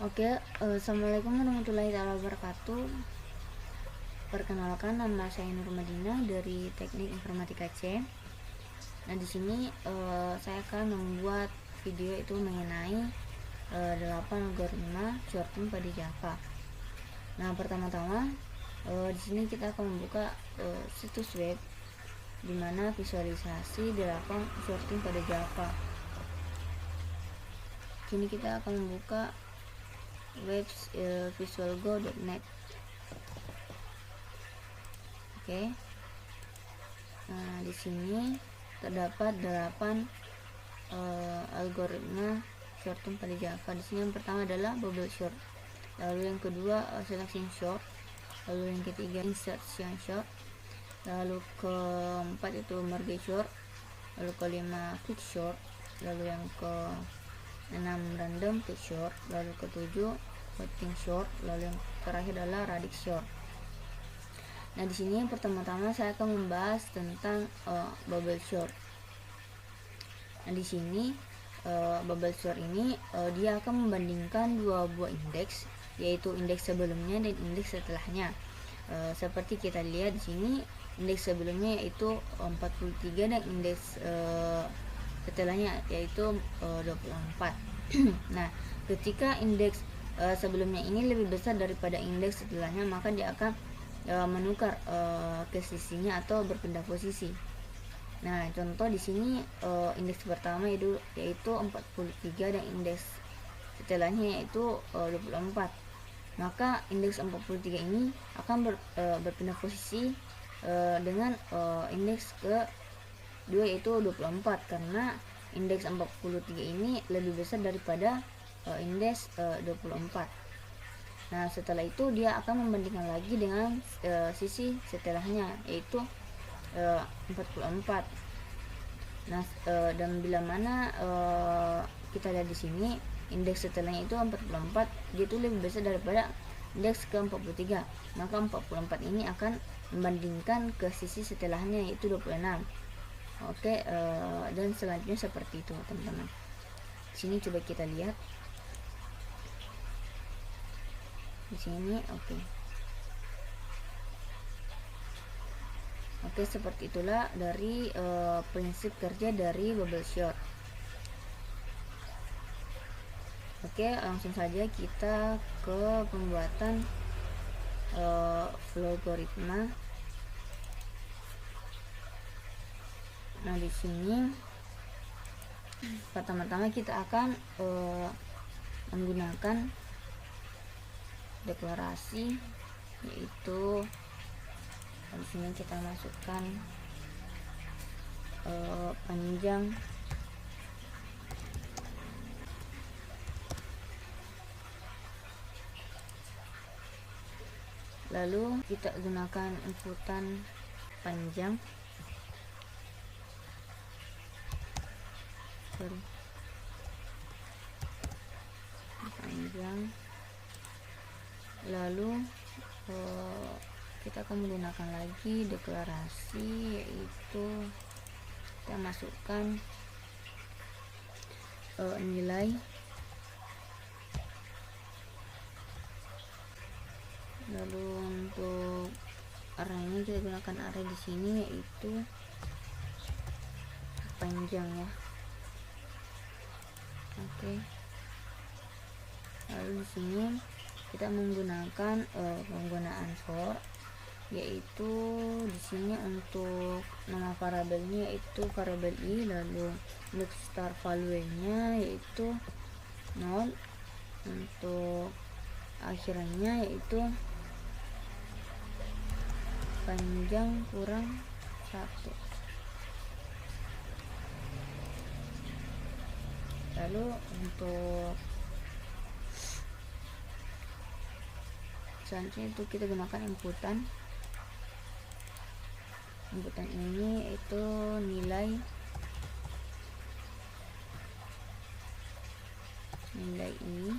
Oke, assalamualaikum warahmatullahi wabarakatuh. Perkenalkan, nama saya Nur Madinah dari Teknik Informatika C. Nah, di sini saya akan membuat video itu mengenai 8 algoritma shorting pada Java. Nah, pertama-tama di sini kita akan membuka situs web di mana visualisasi 8 shorting pada Java. Kini kita akan membuka web visualgo.net. Oke. Nah, di sini terdapat 8 algoritma shorting pada Java. Di sini yang pertama adalah bubble sort, lalu yang kedua selection sort, lalu yang ketiga insertion sort, lalu keempat itu merge sort, lalu kelima quick sort, lalu yang ke-6 random quick sort, lalu ke-7 voting sort, lalu yang terakhir adalah radix sort. Nah, di sini yang pertama-tama saya akan membahas tentang bubble sort. Nah, di sini bubble sort ini dia akan membandingkan dua buah indeks, yaitu indeks sebelumnya dan indeks setelahnya. Seperti kita lihat di sini, indeks sebelumnya yaitu 43 dan indeks setelahnya yaitu 24. Nah, ketika indeks sebelumnya ini lebih besar daripada indeks setelahnya, maka dia akan menukar ke sisinya atau berpindah posisi. Nah, contoh di sini indeks pertama yaitu 43 dan indeks setelahnya yaitu 24. Maka indeks 43 ini akan berpindah posisi dengan indeks ke-2 yaitu 24, karena indeks 43 ini lebih besar daripada indeks 24. Nah, setelah itu dia akan membandingkan lagi dengan sisi setelahnya yaitu 44. Nah, dan bila mana kita lihat di sini indeks setelahnya itu 44, dia itu lebih besar daripada indeks ke-43, maka 44 ini akan membandingkan ke sisi setelahnya yaitu 26. Oke, dan selanjutnya seperti itu, teman-teman. Sini coba kita lihat di sini. Oke, seperti itulah dari prinsip kerja dari bubble sort. Oke, langsung saja kita ke pembuatan flow algoritma. Nah, di sini pertama-tama kita akan menggunakan deklarasi, yaitu di sini kita masukkan panjang, lalu kita gunakan inputan panjang, lalu kita akan menggunakan lagi deklarasi, yaitu kita masukkan nilai, lalu untuk arraynya kita gunakan array di sini yaitu panjang ya. Oke, lalu di sini kita menggunakan penggunaan for, yaitu di sini untuk nama variabelnya yaitu variabel i, lalu untuk start value-nya yaitu 0, untuk akhirannya yaitu panjang kurang 1. Lalu untuk selanjutnya itu kita gunakan inputan ini yaitu nilai ini.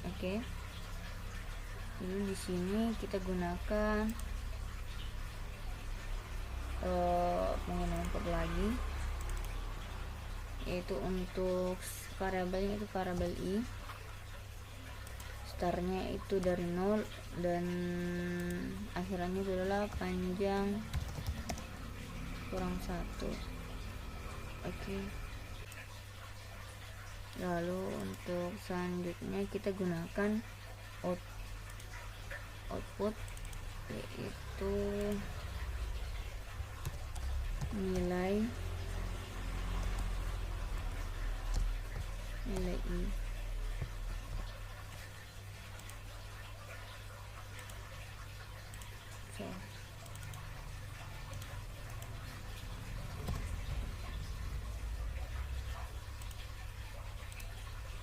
Oke, lalu di sini kita gunakan penggunaan for lagi, yaitu untuk variabelnya itu variabel i, startnya itu dari 0 dan akhirannya itu adalah panjang kurang 1. Oke. Lalu untuk selanjutnya kita gunakan output, yaitu nilai i.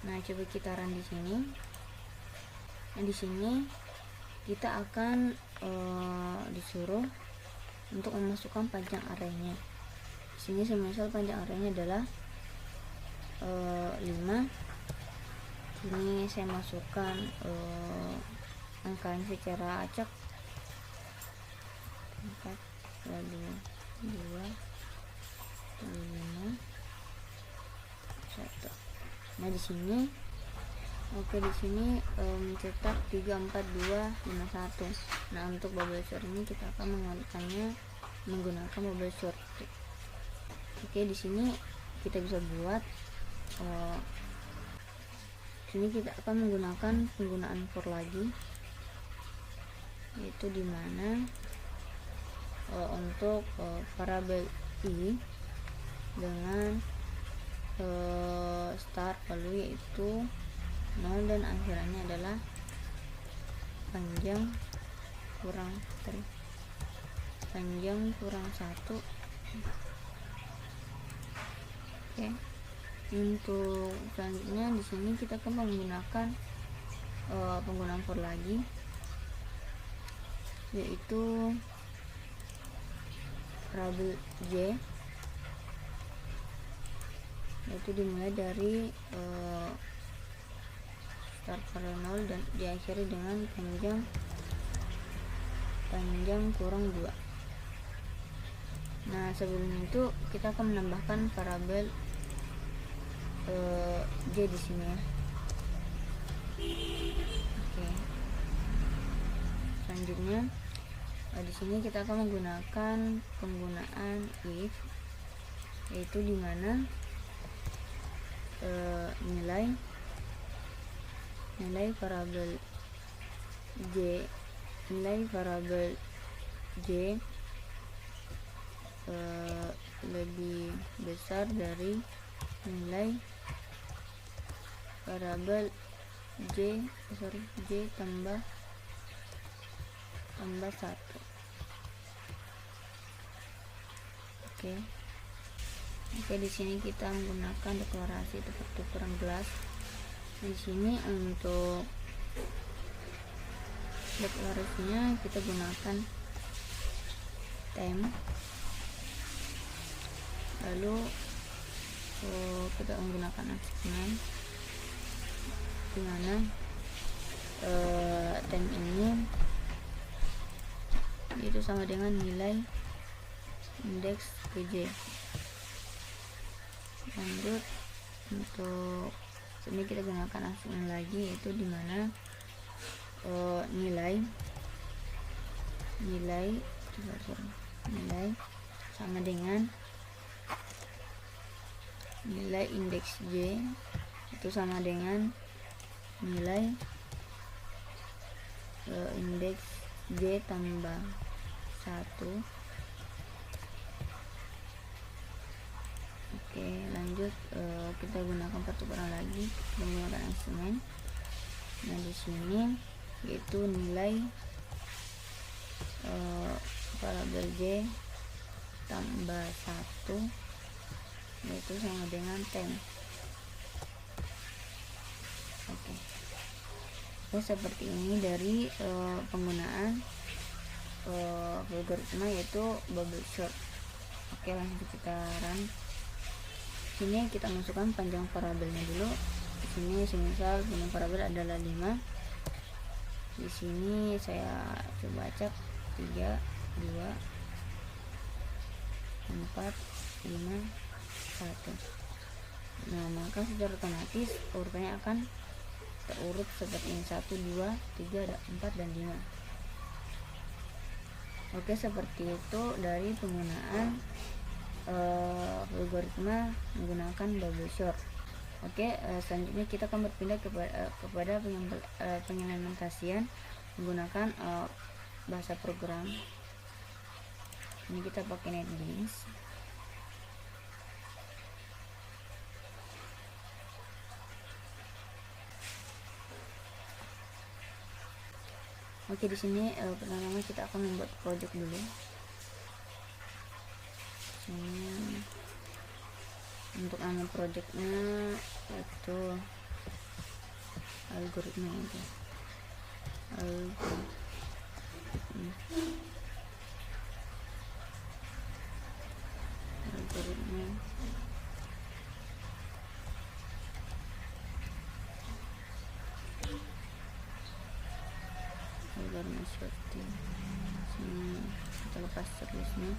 Nah, coba kita run di sini. Nah, di sini kita akan disuruh untuk memasukkan panjang arraynya. Di sini semisal panjang arraynya adalah 5. Ini saya masukkan angkanya secara acak, 4 lalu 2 5 1. Nah, di sini di sini mencetak 3 4 2 5 1. Nah, untuk bubble sort ini kita akan mengaturkannya menggunakan bubble sort. Oke, di sini kita bisa buat sini kita akan menggunakan penggunaan for lagi, yaitu dimana untuk variabel i dengan start lalu yaitu 0 dan akhirannya adalah panjang kurang 1. Oke. Untuk selanjutnya di sini kita akan menggunakan penggunaan for lagi, yaitu variabel j, yaitu dimulai dari start pada 0 dan diakhiri dengan panjang kurang 2. Nah, sebelum itu kita akan menambahkan variabel j di sini ya. Oke. Selanjutnya di sini kita akan menggunakan penggunaan if, yaitu dimana nilai variabel j lebih besar dari nilai variabel j tambah 1. Oke, di sini kita menggunakan deklarasi tukar-tukaran gelas. Di sini untuk deklarasinya kita gunakan temp, lalu kita menggunakan achievement, dimana temp ini itu sama dengan nilai indeks pj. Lanjut untuk sini kita gunakan achievement lagi, yaitu dimana nilai sama dengan nilai indeks j itu sama dengan nilai indeks j tambah 1. Oke, lanjut kita gunakan pertukaran lagi menggunakan instrumen. Nah, di sini yaitu nilai variabel j tambah 1 yaitu sama dengan temp. Oke. Seperti ini dari penggunaan algoritma yaitu bubble sort. Oke, langsung kita run. Sini kita masukkan panjang variabelnya dulu. Di sini semisal panjang variabel adalah 5. Di sini saya coba acak 3 2 4 1. Nah, maka secara otomatis urutannya akan terurut seperti ini: 1, 2, 3, 4, dan 5. Oke, seperti itu dari penggunaan algoritma menggunakan bubble sort. Oke, selanjutnya kita akan berpindah kepada pengimplementasian menggunakan bahasa program. Ini kita pakai NetBeans. Oke, di sini pertama kita akan membuat project dulu. Ini untuk nama projectnya itu algoritma itu. Algoritma sorting. Sini kita lepas tulisnya,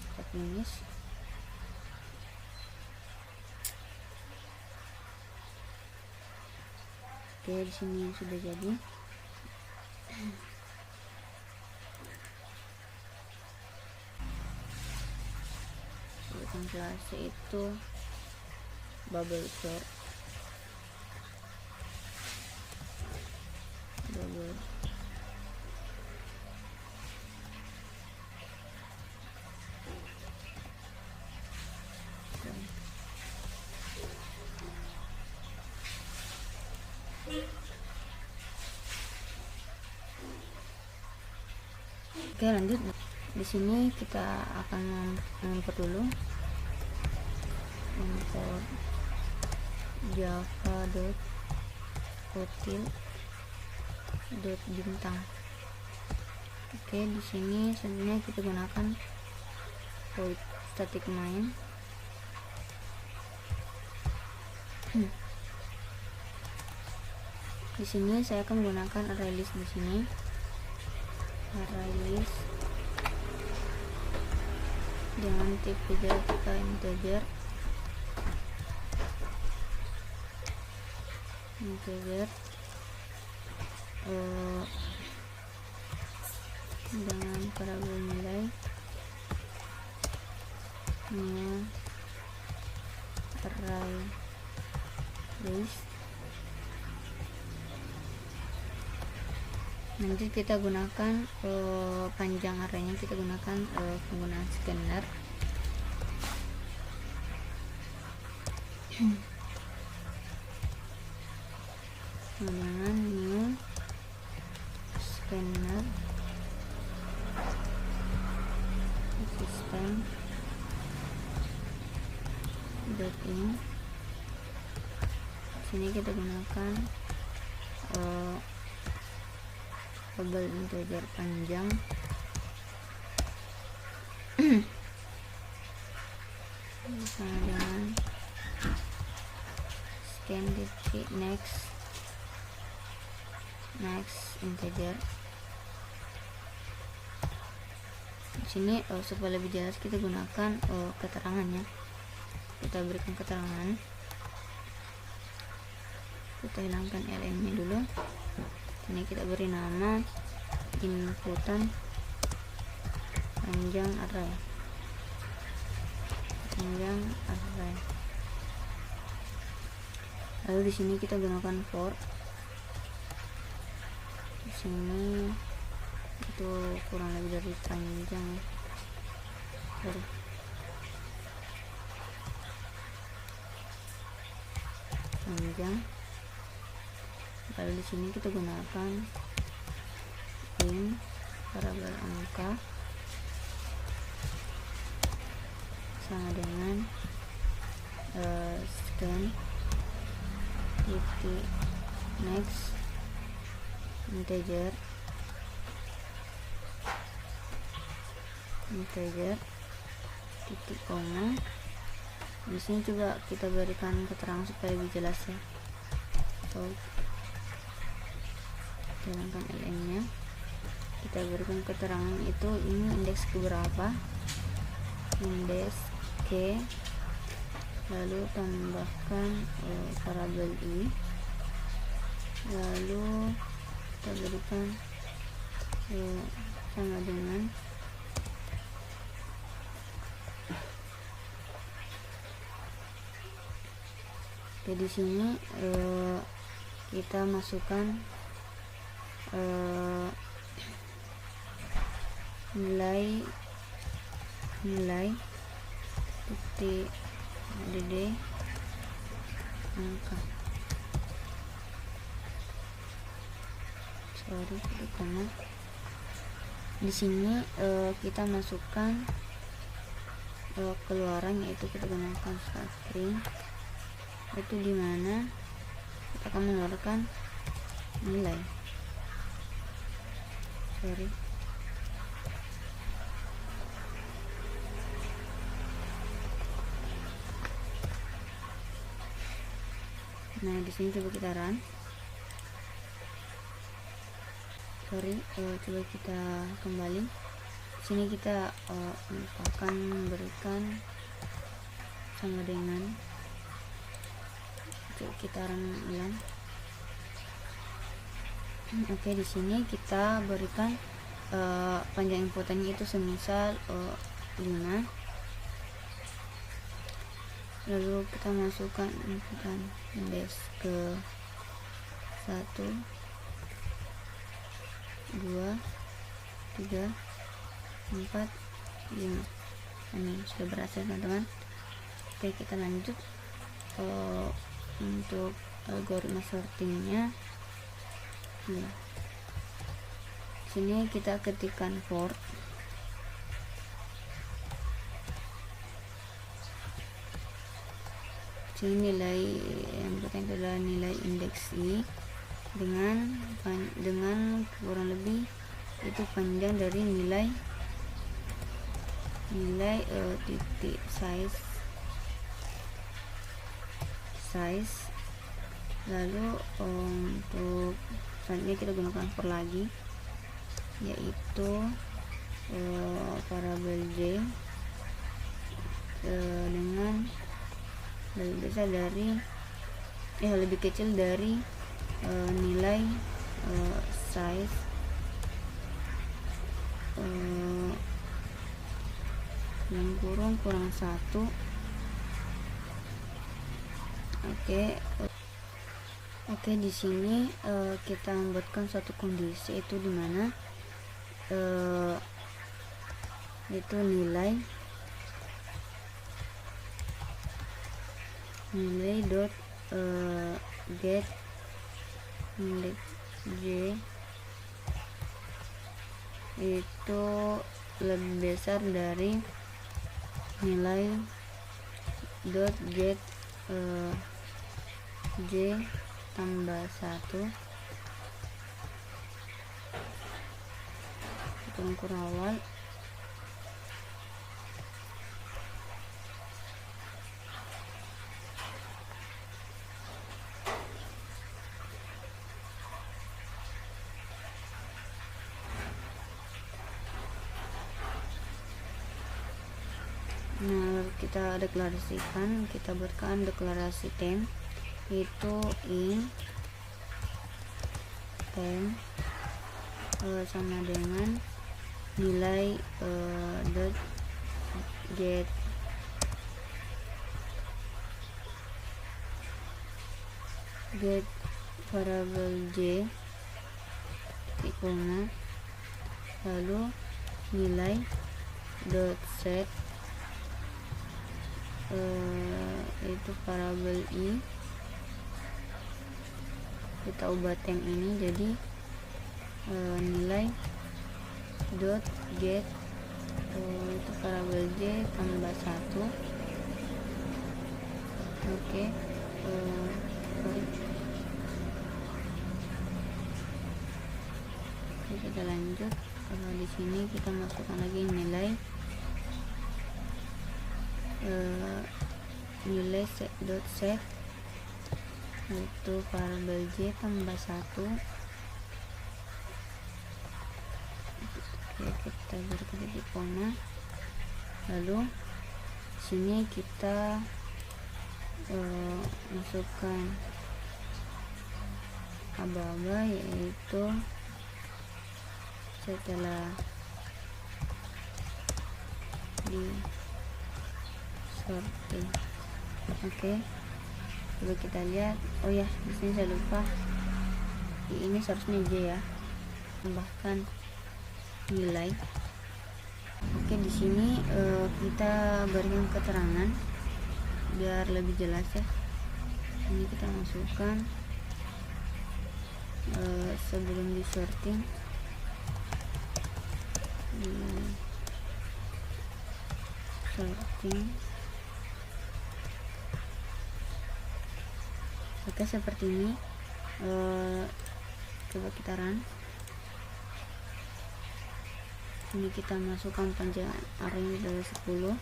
kita finish. Oke, di sini sudah jadi. Urutan kelas itu bubble sort. Oke, lanjut. Di sini kita akan import dulu, import java.kotil.bintang. Oke, di sini sebenarnya kita gunakan void static main. Di sini saya akan menggunakan ArrayList. Di sini ArrayList dengan tipe data integer, dengan variabel nilai ArrayList. Nanti kita gunakan panjang arraynya, kita gunakan penggunaan scanner. Dengan new scanner system .in. Sini kita gunakan bubble integer panjang sama dengan scan titik next integer. Di sini supaya lebih jelas kita gunakan keterangannya. Kita berikan keterangan. Kita hilangkan ln nya dulu. Ini kita beri nama inputan panjang array. Lalu di sini kita gunakan for. Di sini itu kurang lebih dari panjang. Lalu di sini kita gunakan in variabel angka sama dengan scan titik next integer titik koma. Di sini coba kita berikan keterangan supaya lebih jelas ya. Hilangkan ln nya. kita berikan keterangan itu ini indeks keberapa, indeks K, lalu tambahkan variabel I, lalu kita berikan sama dengan di sini kita masukkan nilai titik dd angka, karena di sini kita masukkan keluaran, yaitu kita gunakan string, itu dimana kita akan mengeluarkan nilai. Nah, di sini coba kita run. Coba kita kembali. Di sini kita akan berikan sama dengan, coba kita run ulang. Oke, di sini kita berikan panjang inputannya itu semisal 5. Lalu kita masukkan inputan indeks ke 1, 2, 3, 4, 5. Ini sudah berhasil, teman-teman. Oke, kita lanjut untuk algoritma sortingnya. Ya. Sini kita ketikkan for sini nilai yang pertama adalah nilai indeks I dengan kurang lebih itu panjang dari nilai titik size. Lalu untuk selanjutnya kita gunakan for lagi, yaitu variabel J dengan lebih besar dari lebih kecil dari nilai size yang kurang 1. Oke, di sini kita membuatkan suatu kondisi, itu dimana itu nilai dot get index J itu lebih besar dari nilai dot get J tambah 1. Kita ukur awal. Nah, kita deklarasikan, kita buatkan deklarasi temp, itu in temp sama dengan nilai dot get variabel J titik koma, lalu nilai dot set itu variabel I, kita ubah temp ini jadi nilai dot get itu variabel J tambah 1. Oke, kita lanjut. Di sini kita masukkan lagi nilai set dot set itu variabel J tambah 1. kita berikan titik koma, lalu sini kita masukkan aba-aba, yaitu setelah di sorting. Oke, coba kita lihat. Oh ya, di sini saya lupa, ini seharusnya J ya, tambahkan nilai. Oke, di sini kita berikan keterangan biar lebih jelas ya. Ini kita masukkan sebelum di sorting, Oke, seperti ini. Coba kita run. Ini kita masukkan panjangan arraynya dari 10,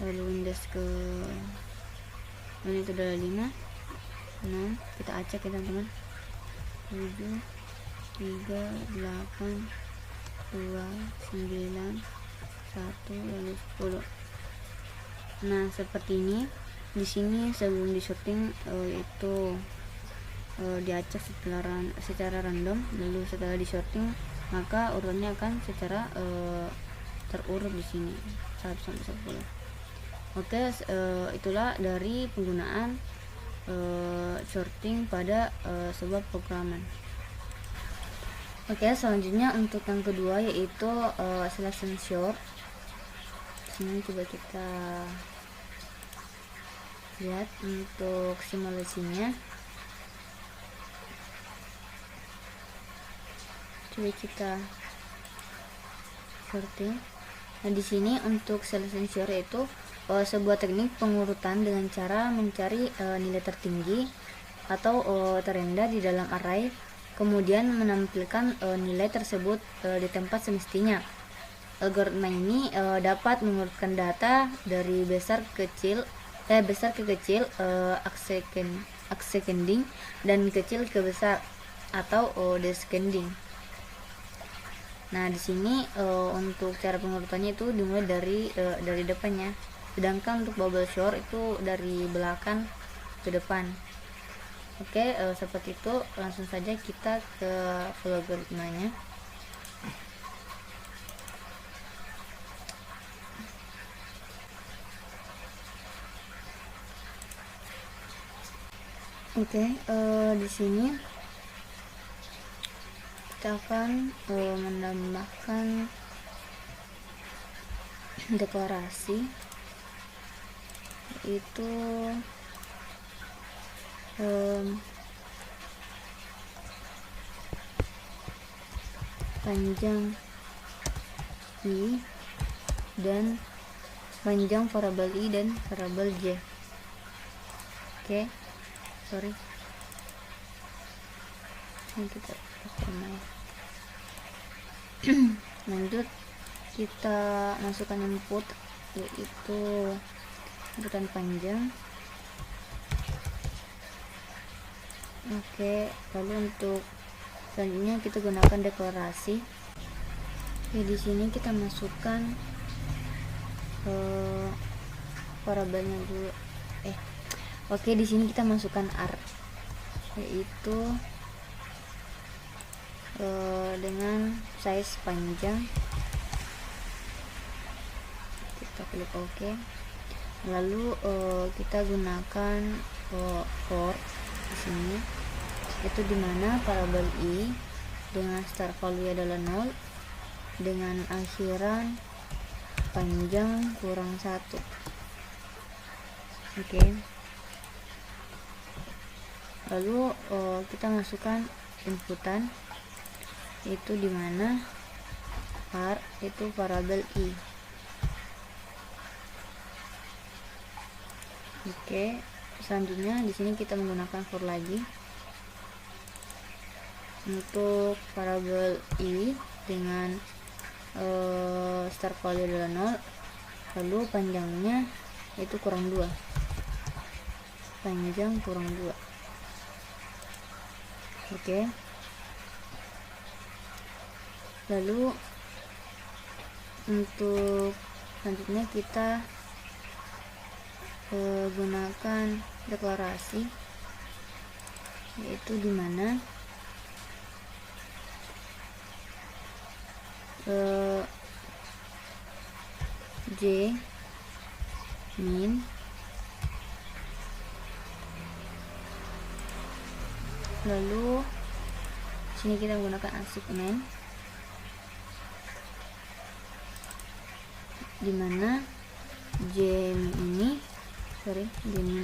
lalu index ke ini itu adalah 5, 6, kita acak ya teman-teman, 7, 3, 8, 2, 9, 1, lalu 10. Nah, seperti ini. Di sini sebelum di sorting itu diacak secara random, lalu setelah di sorting maka urutannya akan secara terurut di sini 1 sampai 10. Oke, itulah dari penggunaan sorting pada sebuah programan. Oke, selanjutnya untuk yang kedua yaitu selection sort. Sini coba kita lihat untuk simulasinya. Coba kita sorting. Nah, di sini untuk selection sort itu sebuah teknik pengurutan dengan cara mencari nilai tertinggi atau terendah di dalam array, kemudian menampilkan nilai tersebut di tempat semestinya. Algoritma ini dapat mengurutkan data dari besar ke kecil, ascending dan kecil ke besar atau descending. Nah, di sini untuk cara pengurutannya itu dimulai dari depannya, sedangkan untuk bubble sort itu dari belakang ke depan. Oke, seperti itu. Langsung saja kita ke algoritmanya. Oke, di sini kita akan menambahkan deklarasi, yaitu panjang I dan panjang variabel I dan variabel J. Oke, sorry, ini kita lanjut, kita masukkan input, yaitu inputan panjang. Oke, lalu untuk selanjutnya kita gunakan deklarasi. Oke, di sini kita masukkan variabelnya dulu. Oke, di sini kita masukkan R, yaitu dengan size panjang. Kita klik OK. Lalu kita gunakan for di sini, itu dimana variabel I dengan start value adalah 0 dengan akhiran panjang kurang 1. Oke. Lalu kita masukkan inputan, itu dimana var itu variabel I. Oke, selanjutnya di sini kita menggunakan for lagi untuk variabel I dengan start value adalah 0, lalu panjangnya itu kurang 2, panjang kurang 2. Oke, lalu untuk selanjutnya kita gunakan deklarasi, yaitu dimana J min lalu sini kita menggunakan assignment, dimana J min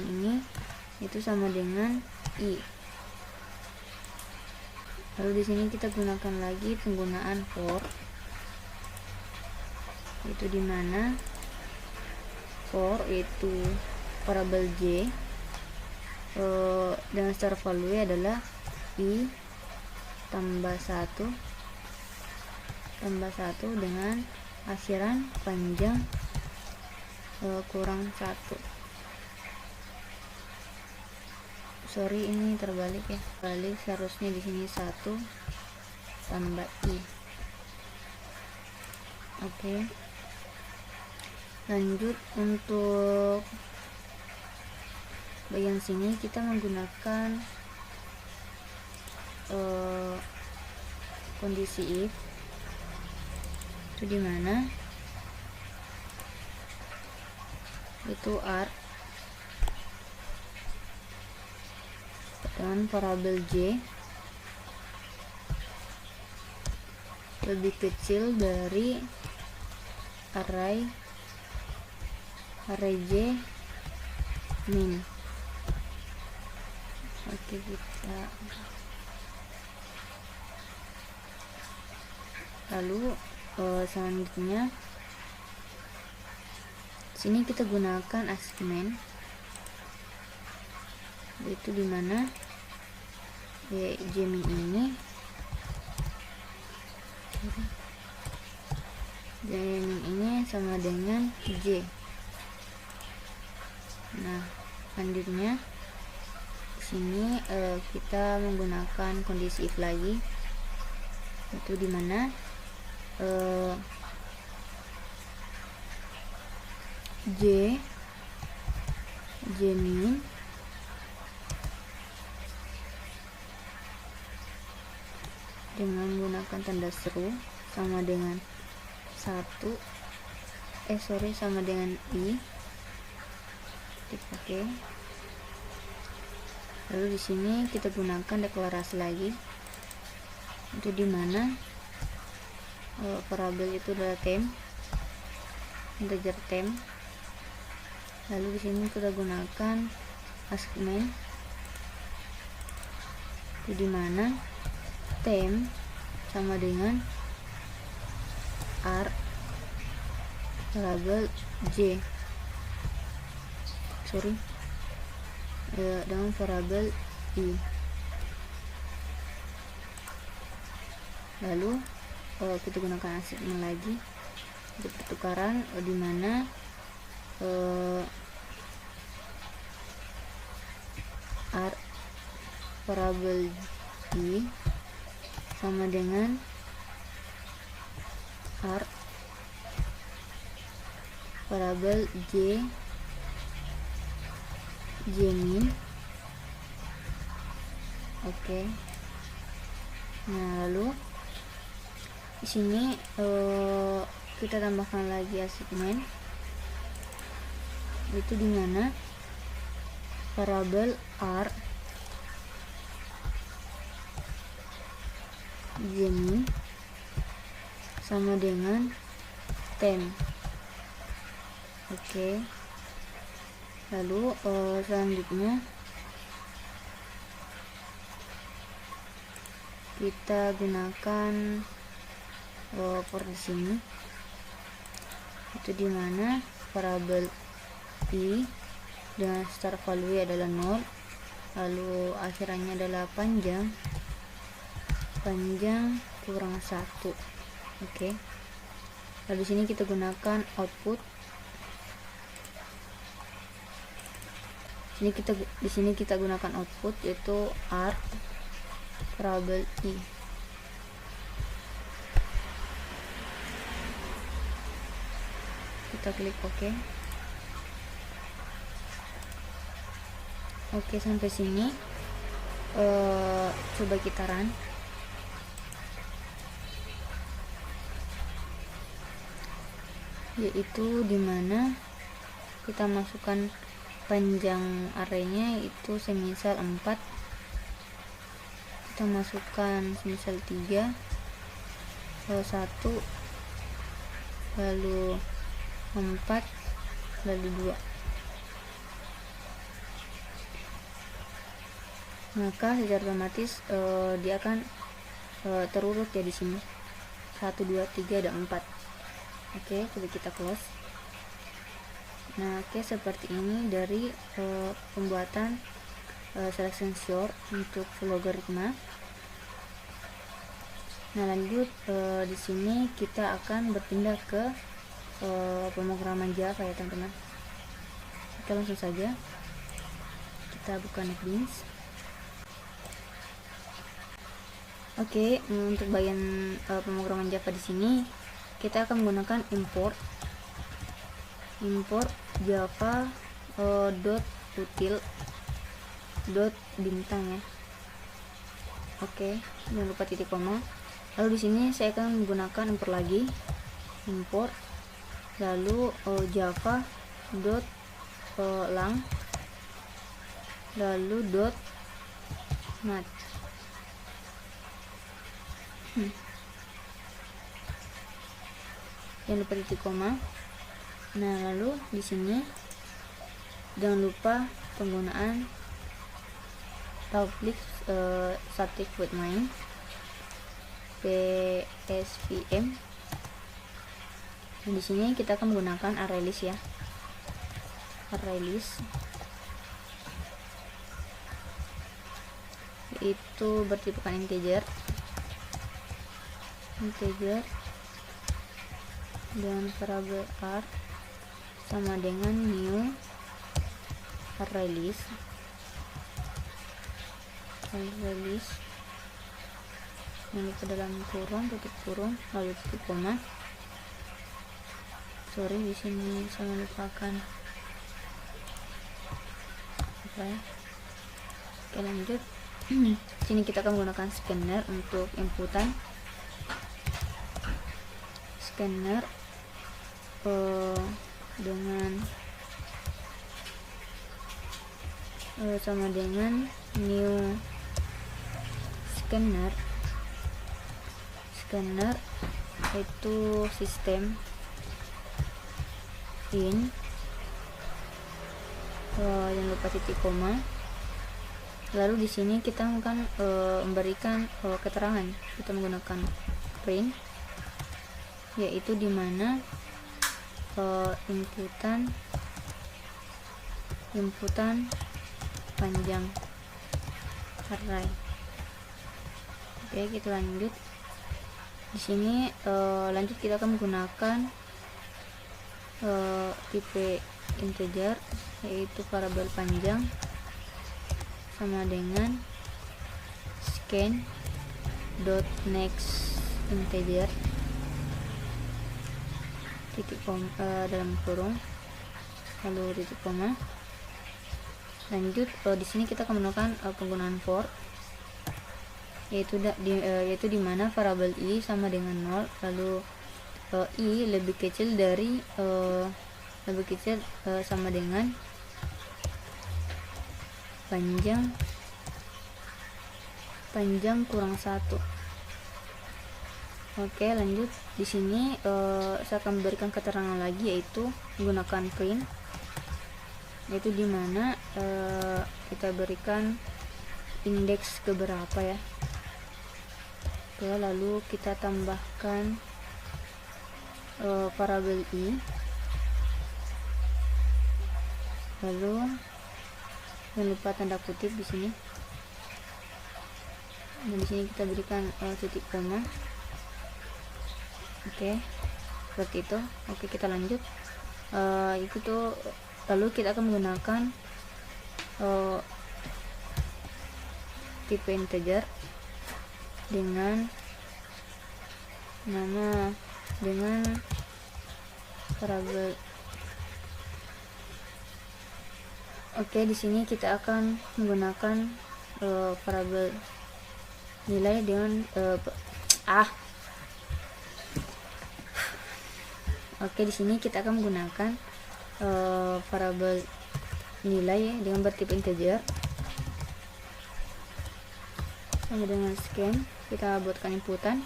ini itu sama dengan I. Lalu di sini kita gunakan lagi penggunaan for, itu dimana for itu variabel J dengan start value adalah I tambah 1 dengan akhiran panjang kurang 1. Sorry, ini terbalik ya, balik, seharusnya di sini 1 tambah I. Oke. Lanjut untuk bagian sini kita menggunakan kondisi if, itu dimana itu arg dengan variabel J lebih kecil dari array J min. Oke, kita lalu selanjutnya sini kita gunakan assignment, yaitu dimana J min ini sama dengan J. Nah, selanjutnya sini kita menggunakan kondisi if lagi, itu dimana J min dengan menggunakan tanda seru sama dengan sama dengan I. Oke. Lalu di sini kita gunakan deklarasi lagi, itu dimana variabel itu adalah temp, integer temp. Lalu di sini kita gunakan assignment, itu dimana temp sama dengan arg variabel J, dengan variabel I. Lalu kita gunakan assignment lagi untuk pertukaran, dimana arg variabel I sama dengan arg variabel J min. Oke. Nah, lalu di sini kita tambahkan lagi assignment, itu dimana variabel arg J min sama dengan temp. Oke. Lalu selanjutnya kita gunakan for di sini, itu dimana variabel I dengan start value adalah 0, lalu akhirannya adalah panjang kurang 1. Oke. Lalu di sini kita gunakan output. Di sini kita gunakan output, yaitu arg variabel I. kita klik OK. Oke, sampai sini coba kita run. Yaitu dimana kita masukkan panjang arraynya itu semisal 4, kita masukkan semisal 3, lalu 1, lalu 4, lalu 2. Maka secara otomatis dia akan terurut ya di sini 1, 2, 3 dan 4. Oke, coba kita close. Nah, oke, seperti ini dari pembuatan selection sort untuk logaritma. Nah, lanjut di sini kita akan berpindah ke pemrograman Java ya teman-teman. Kita langsung saja kita buka NetBeans. Oke, untuk bagian pemrograman Java di sini kita akan menggunakan import java .util .bintang ya. Oke, jangan lupa titik koma. Lalu di sini saya akan menggunakan import lagi, import lalu java .lang lalu .mat. Jangan lupa titik koma. Nah, lalu di sini jangan lupa penggunaan public static void main PSVM. Nah, di sini kita akan menggunakan ArrayList ya. ArrayList itu bertipukan integer dan variabel r sama dengan new ArrayList lalu ke dalam kurung, tutup kurung, lalu titik koma. Sorry, di sini saya melupakan apa ya. Oke, lanjut. Sini kita akan menggunakan scanner untuk inputan. Scanner dengan sama dengan new scanner itu sistem in jangan lupa titik koma. Lalu di sini kita akan memberikan keterangan. Kita menggunakan print, yaitu dimana inputan panjang array. Oke, kita lanjut. Di sini lanjut kita akan menggunakan tipe integer, yaitu variabel panjang sama dengan scan .next integer titik koma dalam kurung lalu titik koma. Lanjut di sini kita akan menggunakan penggunaan for, yaitu di mana variabel i sama dengan 0, lalu i lebih kecil sama dengan panjang kurang 1. Oke, lanjut. Di sini saya akan memberikan keterangan lagi, yaitu menggunakan print, yaitu dimana kita berikan indeks keberapa ya. Oke, lalu kita tambahkan variabel i, lalu jangan lupa tanda kutip di sini. Dan di sini kita berikan titik koma. Oke, seperti itu. Oke, kita lanjut. Itu tuh. Lalu kita akan menggunakan tipe integer dengan variabel Oke, di sini kita akan menggunakan variabel nilai dengan Oke, di sini kita akan menggunakan variabel nilai dengan bertipe integer sama dengan scan. Kita buatkan inputan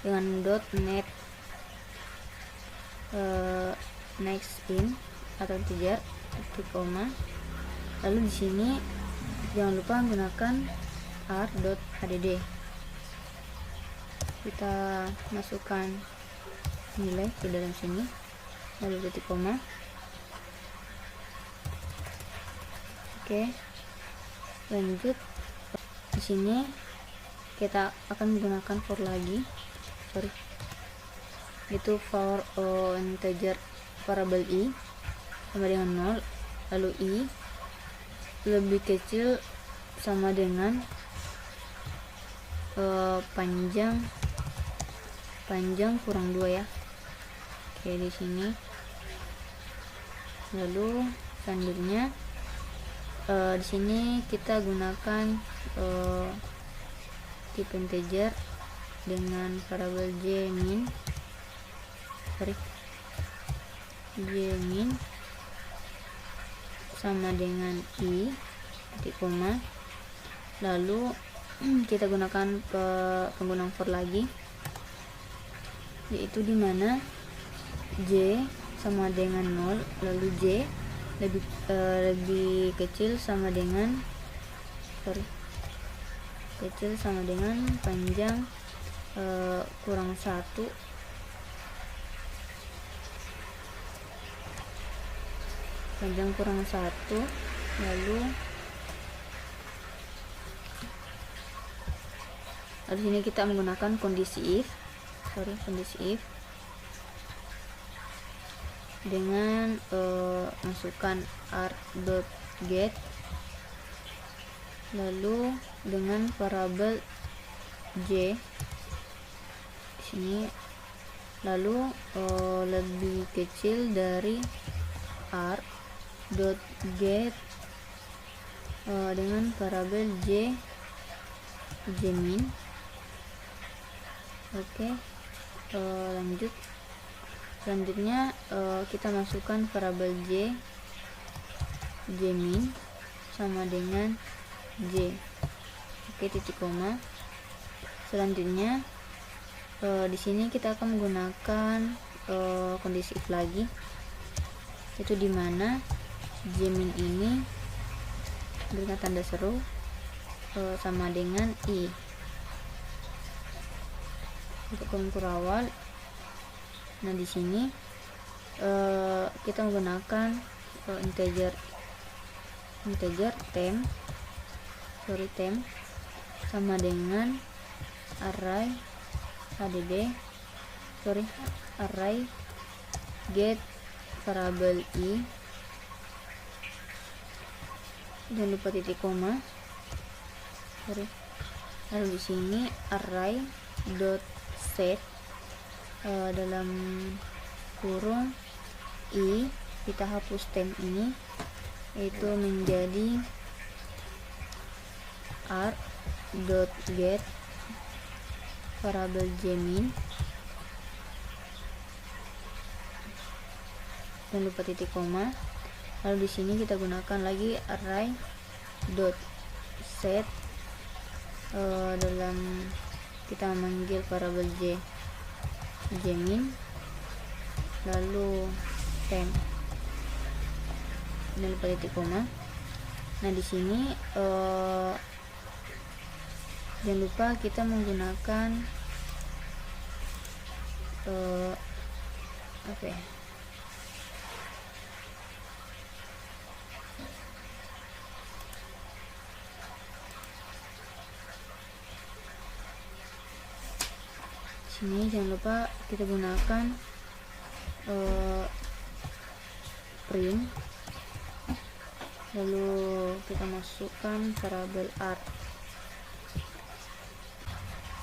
dengan .net next in atau integer titik koma. Lalu di sini jangan lupa menggunakan r.add. Kita masukkan nilai ke dalam sini, lalu titik koma. Oke, lanjut. Di sini kita akan menggunakan for lagi, itu for integer variabel i sama dengan 0, lalu i lebih kecil sama dengan panjang kurang 2 ya. Oke, di sini. Lalu selanjutnya di sini kita gunakan tipe integer dengan variabel jmin sama dengan i titik koma. Lalu kita gunakan penggunaan for lagi, yaitu dimana j sama dengan 0, lalu j lebih kecil sama dengan panjang kurang 1 lalu di sini kita menggunakan kondisi if dengan masukkan r.get, lalu dengan variabel j di sini, lalu lebih kecil dari r.get dengan variabel jmin. Oke, selanjutnya kita masukkan variabel jmin sama dengan j. Oke, titik koma. Selanjutnya di sini kita akan menggunakan kondisi if lagi, itu dimana jmin ini berikan tanda seru sama dengan i untuk kontur awal. Nah, di sini kita menggunakan integer temp sama dengan array get variabel i, jangan lupa titik koma. Lalu di sini array dot set dalam kurung i, kita hapus temp ini, itu menjadi r.get variabel jmin, jangan lupa titik koma. Lalu di sini kita gunakan lagi array dot set dalam kita memanggil variabel jmin, lalu temp, jangan lupa titik koma. Nah, di sini jangan lupa kita menggunakan sini jangan lupa kita gunakan print, lalu kita masukkan variabel art.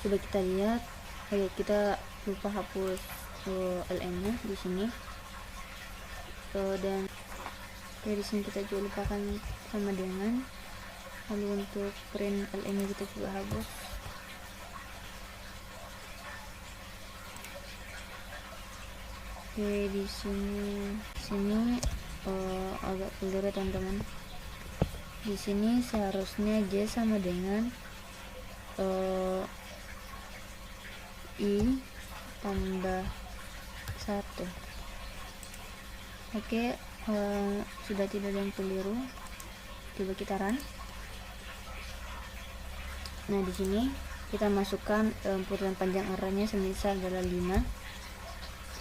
Coba kita lihat, kita lupa hapus lm nya di sini, dan di sini kita juga lupakan sama dengan, lalu untuk print LM kita juga hapus. Oke, di sini agak keluar ya teman-teman. Di sini seharusnya J sama dengan I tambah 1. Oke, sudah tidak ada yang keliru. Coba kita run. Nah, di sini kita masukkan urutan panjang arraynya semisal adalah 5.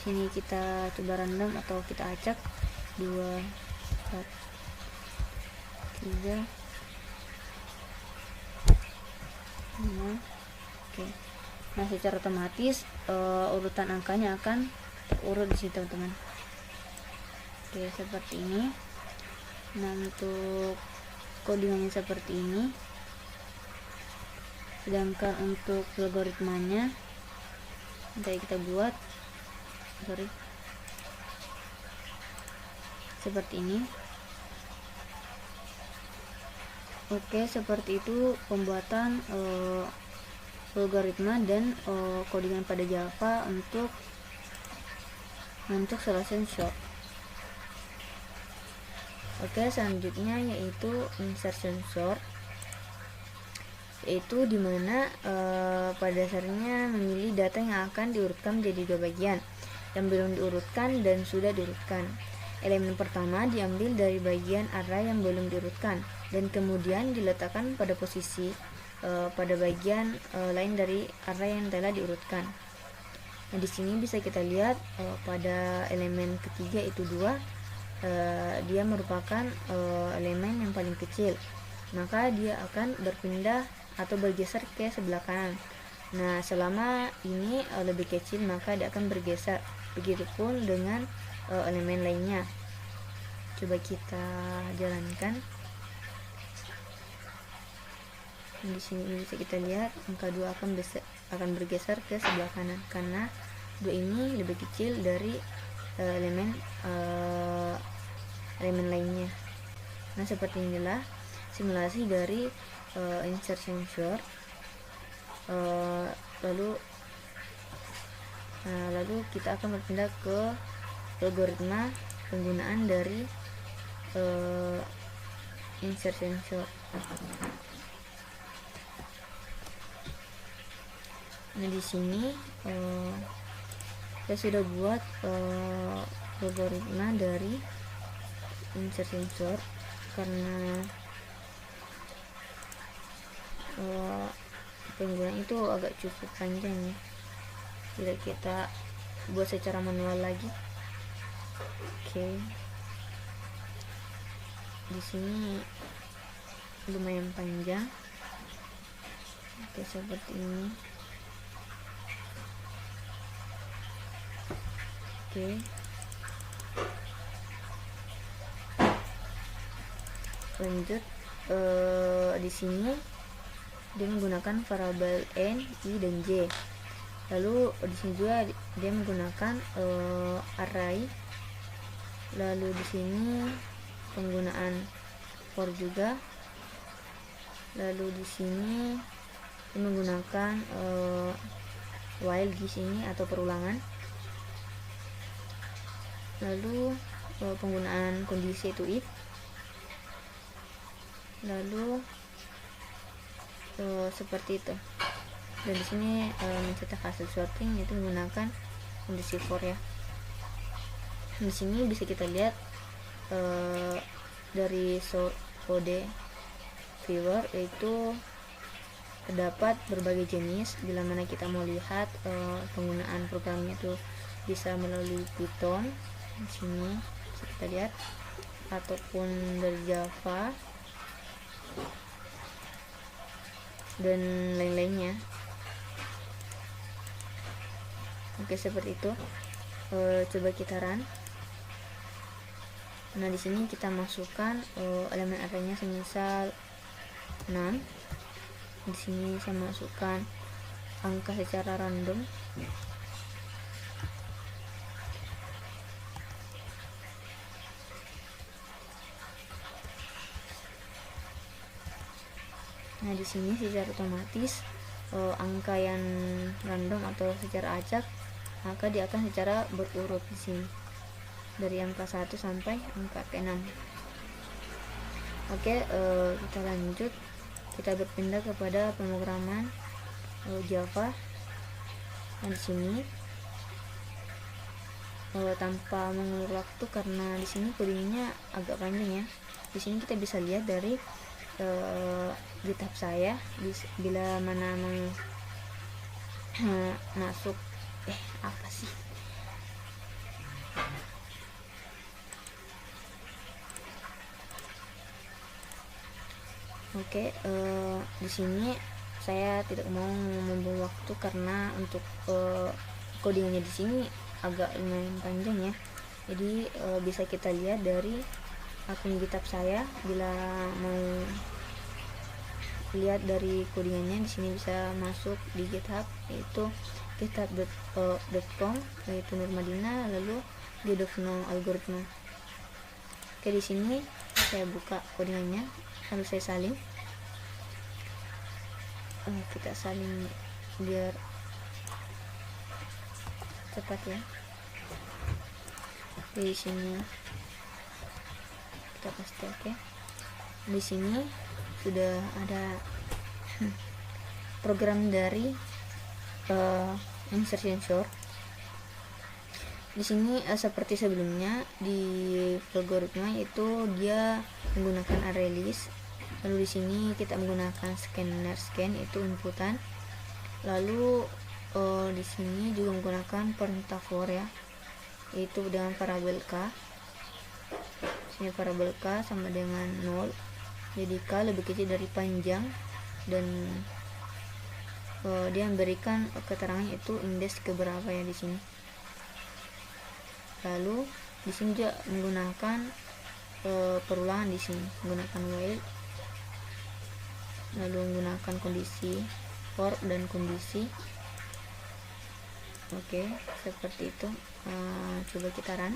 Sini kita coba random atau kita acak 2 4 3 5. Oke. Nah, secara otomatis urutan angkanya akan terurut di sini teman-teman. Oke, seperti ini. Nah, untuk codingannya seperti ini. Sedangkan untuk logaritmanya nanti kita buat seperti ini. Oke, seperti itu pembuatan logaritma dan codingan pada Java untuk selection sort. Oke, selanjutnya yaitu insertion sort, yaitu dimana pada dasarnya memilih data yang akan diurutkan menjadi 2 bagian yang belum diurutkan dan sudah diurutkan. Elemen pertama diambil dari bagian array yang belum diurutkan dan kemudian diletakkan pada posisi pada bagian lain dari array yang telah diurutkan. Nah, di sini bisa kita lihat pada elemen ketiga itu 2, dia merupakan elemen yang paling kecil, maka dia akan berpindah atau bergeser ke sebelah kanan. Nah, selama ini lebih kecil maka dia akan bergeser. Begitupun dengan elemen lainnya. Coba kita jalankan. Di sini bisa kita lihat angka 2 akan bergeser ke sebelah kanan karena 2 ini lebih kecil dari elemen lainnya. Nah, seperti inilah simulasi dari insertion sort. Lalu kita akan berpindah ke logaritma penggunaan dari insertion sort. Nah, di sini saya sudah buat logaritma dari insertion sort karena penggunaan itu agak cukup panjang ya. Tidak kita buat secara manual lagi. Oke. Di sini lumayan panjang. Oke, seperti ini. Oke. Lanjut, di sini dia menggunakan variabel n, i, dan j. Lalu di sini juga dia menggunakan array. Lalu di sini penggunaan for juga. Lalu di sini dia menggunakan while di sini atau perulangan. Lalu penggunaan kondisi itu if. Lalu seperti itu. Dan di sini mencetak hasil sorting itu menggunakan kondisi for ya. Di sini bisa kita lihat dari kode viewer itu terdapat berbagai jenis. Bila mana kita mau lihat penggunaan programnya itu bisa melalui Python, di sini bisa kita lihat, ataupun dari Java dan lain-lainnya. Oke, seperti itu. Coba kita run. Nah, di sini kita masukkan elemen arraynya semisal 6. Di sini saya masukkan angka secara random. Nah di sini secara otomatis angka yang random atau secara acak, maka dia akan secara berurut di sini dari angka 1 sampai angka ke 6. Oke, kita lanjut, kita berpindah kepada pemrograman Java. Nah di sini tanpa mengulur waktu karena di sini kodenya agak panjang ya. Di sini kita bisa lihat dari GitHub saya bila mana masuk apa sih Oke, di sini saya tidak mau membuang waktu karena untuk codingannya di sini agak lumayan panjang ya. Jadi bisa kita lihat dari akun GitHub saya. Bila mau lihat dari codingannya, di sini bisa masuk di GitHub, yaitu github.com, yaitu Nurmadina, lalu Gedovno algoritma. Oke, di sini saya buka codingannya, lalu saya salin. Kita salin biar cepat ya. Di sini kita paste. Oke, di sini sudah ada program dari insertion sort. Di sini seperti sebelumnya di algoritma, yaitu dia menggunakan array list. Lalu di sini kita menggunakan scanner scan, itu inputan. Lalu di sini juga menggunakan perintah for ya, yaitu dengan variabel k. Sini variabel k sama dengan 0. Jadi k lebih kecil dari panjang, dan dia memberikan keterangan itu indeks keberapa ya di sini. Lalu di sini juga menggunakan perulangan, di sini menggunakan while, lalu menggunakan kondisi for dan kondisi. Oke, seperti itu. Coba kita run.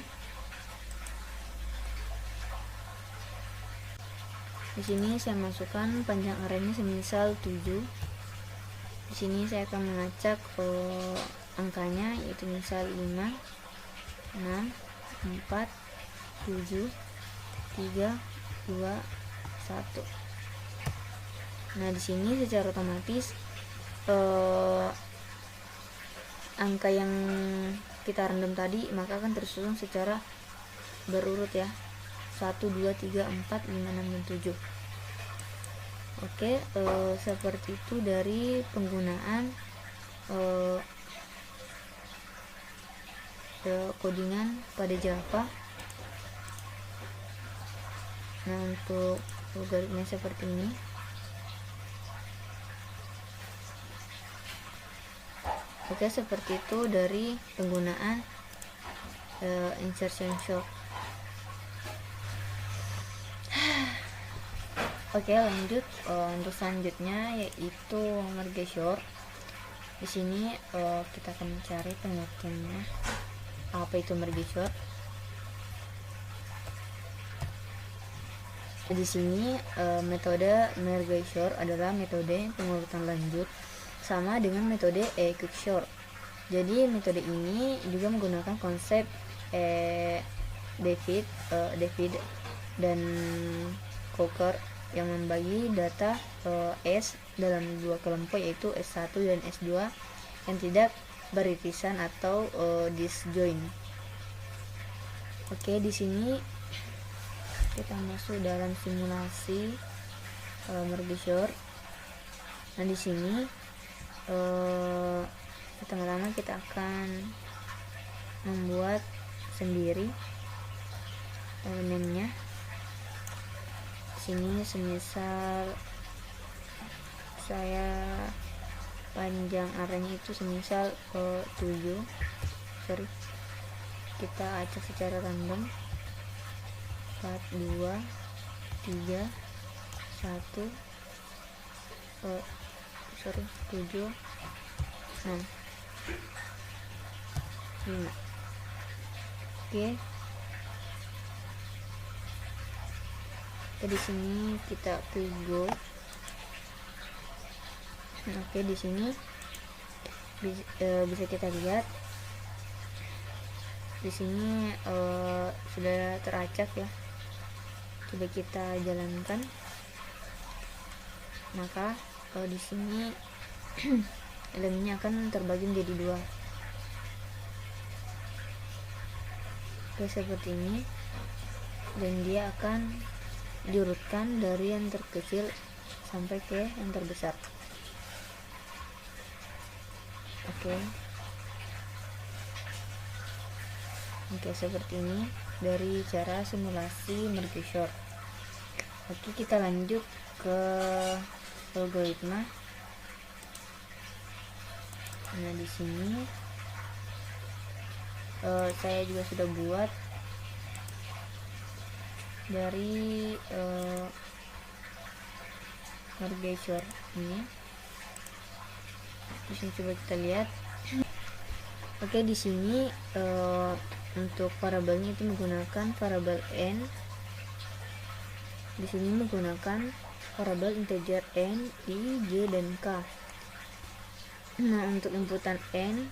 Di sini saya masukkan panjang arraynya semisal 7. Di sini saya akan mengacak angkanya, yaitu misal 5, 6, 4, 7, 3, 2, 1. Nah, di sini secara otomatis angka yang kita random tadi maka akan tersusun secara berurut ya. 1, 2, 3, 4, 5, 6, dan 7. Oke, seperti itu dari penggunaan codingan pada Java. Nah, untuk algoritma seperti ini. Oke, seperti itu dari penggunaan insertion sort. Oke, lanjut untuk selanjutnya, yaitu merge sort. Di sini kita akan mencari pengertiannya. Apa itu merge sort? Di sini metode merge sort adalah metode pengurutan lanjut, sama dengan metode quicksort. Jadi metode ini juga menggunakan konsep David dan Coker yang membagi data S dalam dua kelompok, yaitu S1 dan S2 yang tidak beririsan atau disjoint. Oke, di sini kita masuk dalam simulasi merge sort. Nah, di sini pertama-tama kita akan membuat sendiri elemennya. Sini semisal saya panjang arraynya itu semisal 7. Kita acak secara random 4, 2, 3, 1, 7, 6, 5. Oke. Di sini kita klik go. Oke, di sini bisa kita lihat di sini sudah teracak ya. Coba kita jalankan. Maka di sini elemennya akan terbagi menjadi dua. Oke, seperti ini, dan dia akan diurutkan dari yang terkecil sampai ke yang terbesar. Oke, seperti ini dari cara simulasi merge sort. Oke, kita lanjut ke algoritma. Nah, di sini saya juga sudah buat dari merge sort ini. Di sini coba kita lihat. Oke, di sini untuk variabelnya itu menggunakan variabel n. Di sini menggunakan variabel integer n, i, j, dan k. Nah, untuk inputan n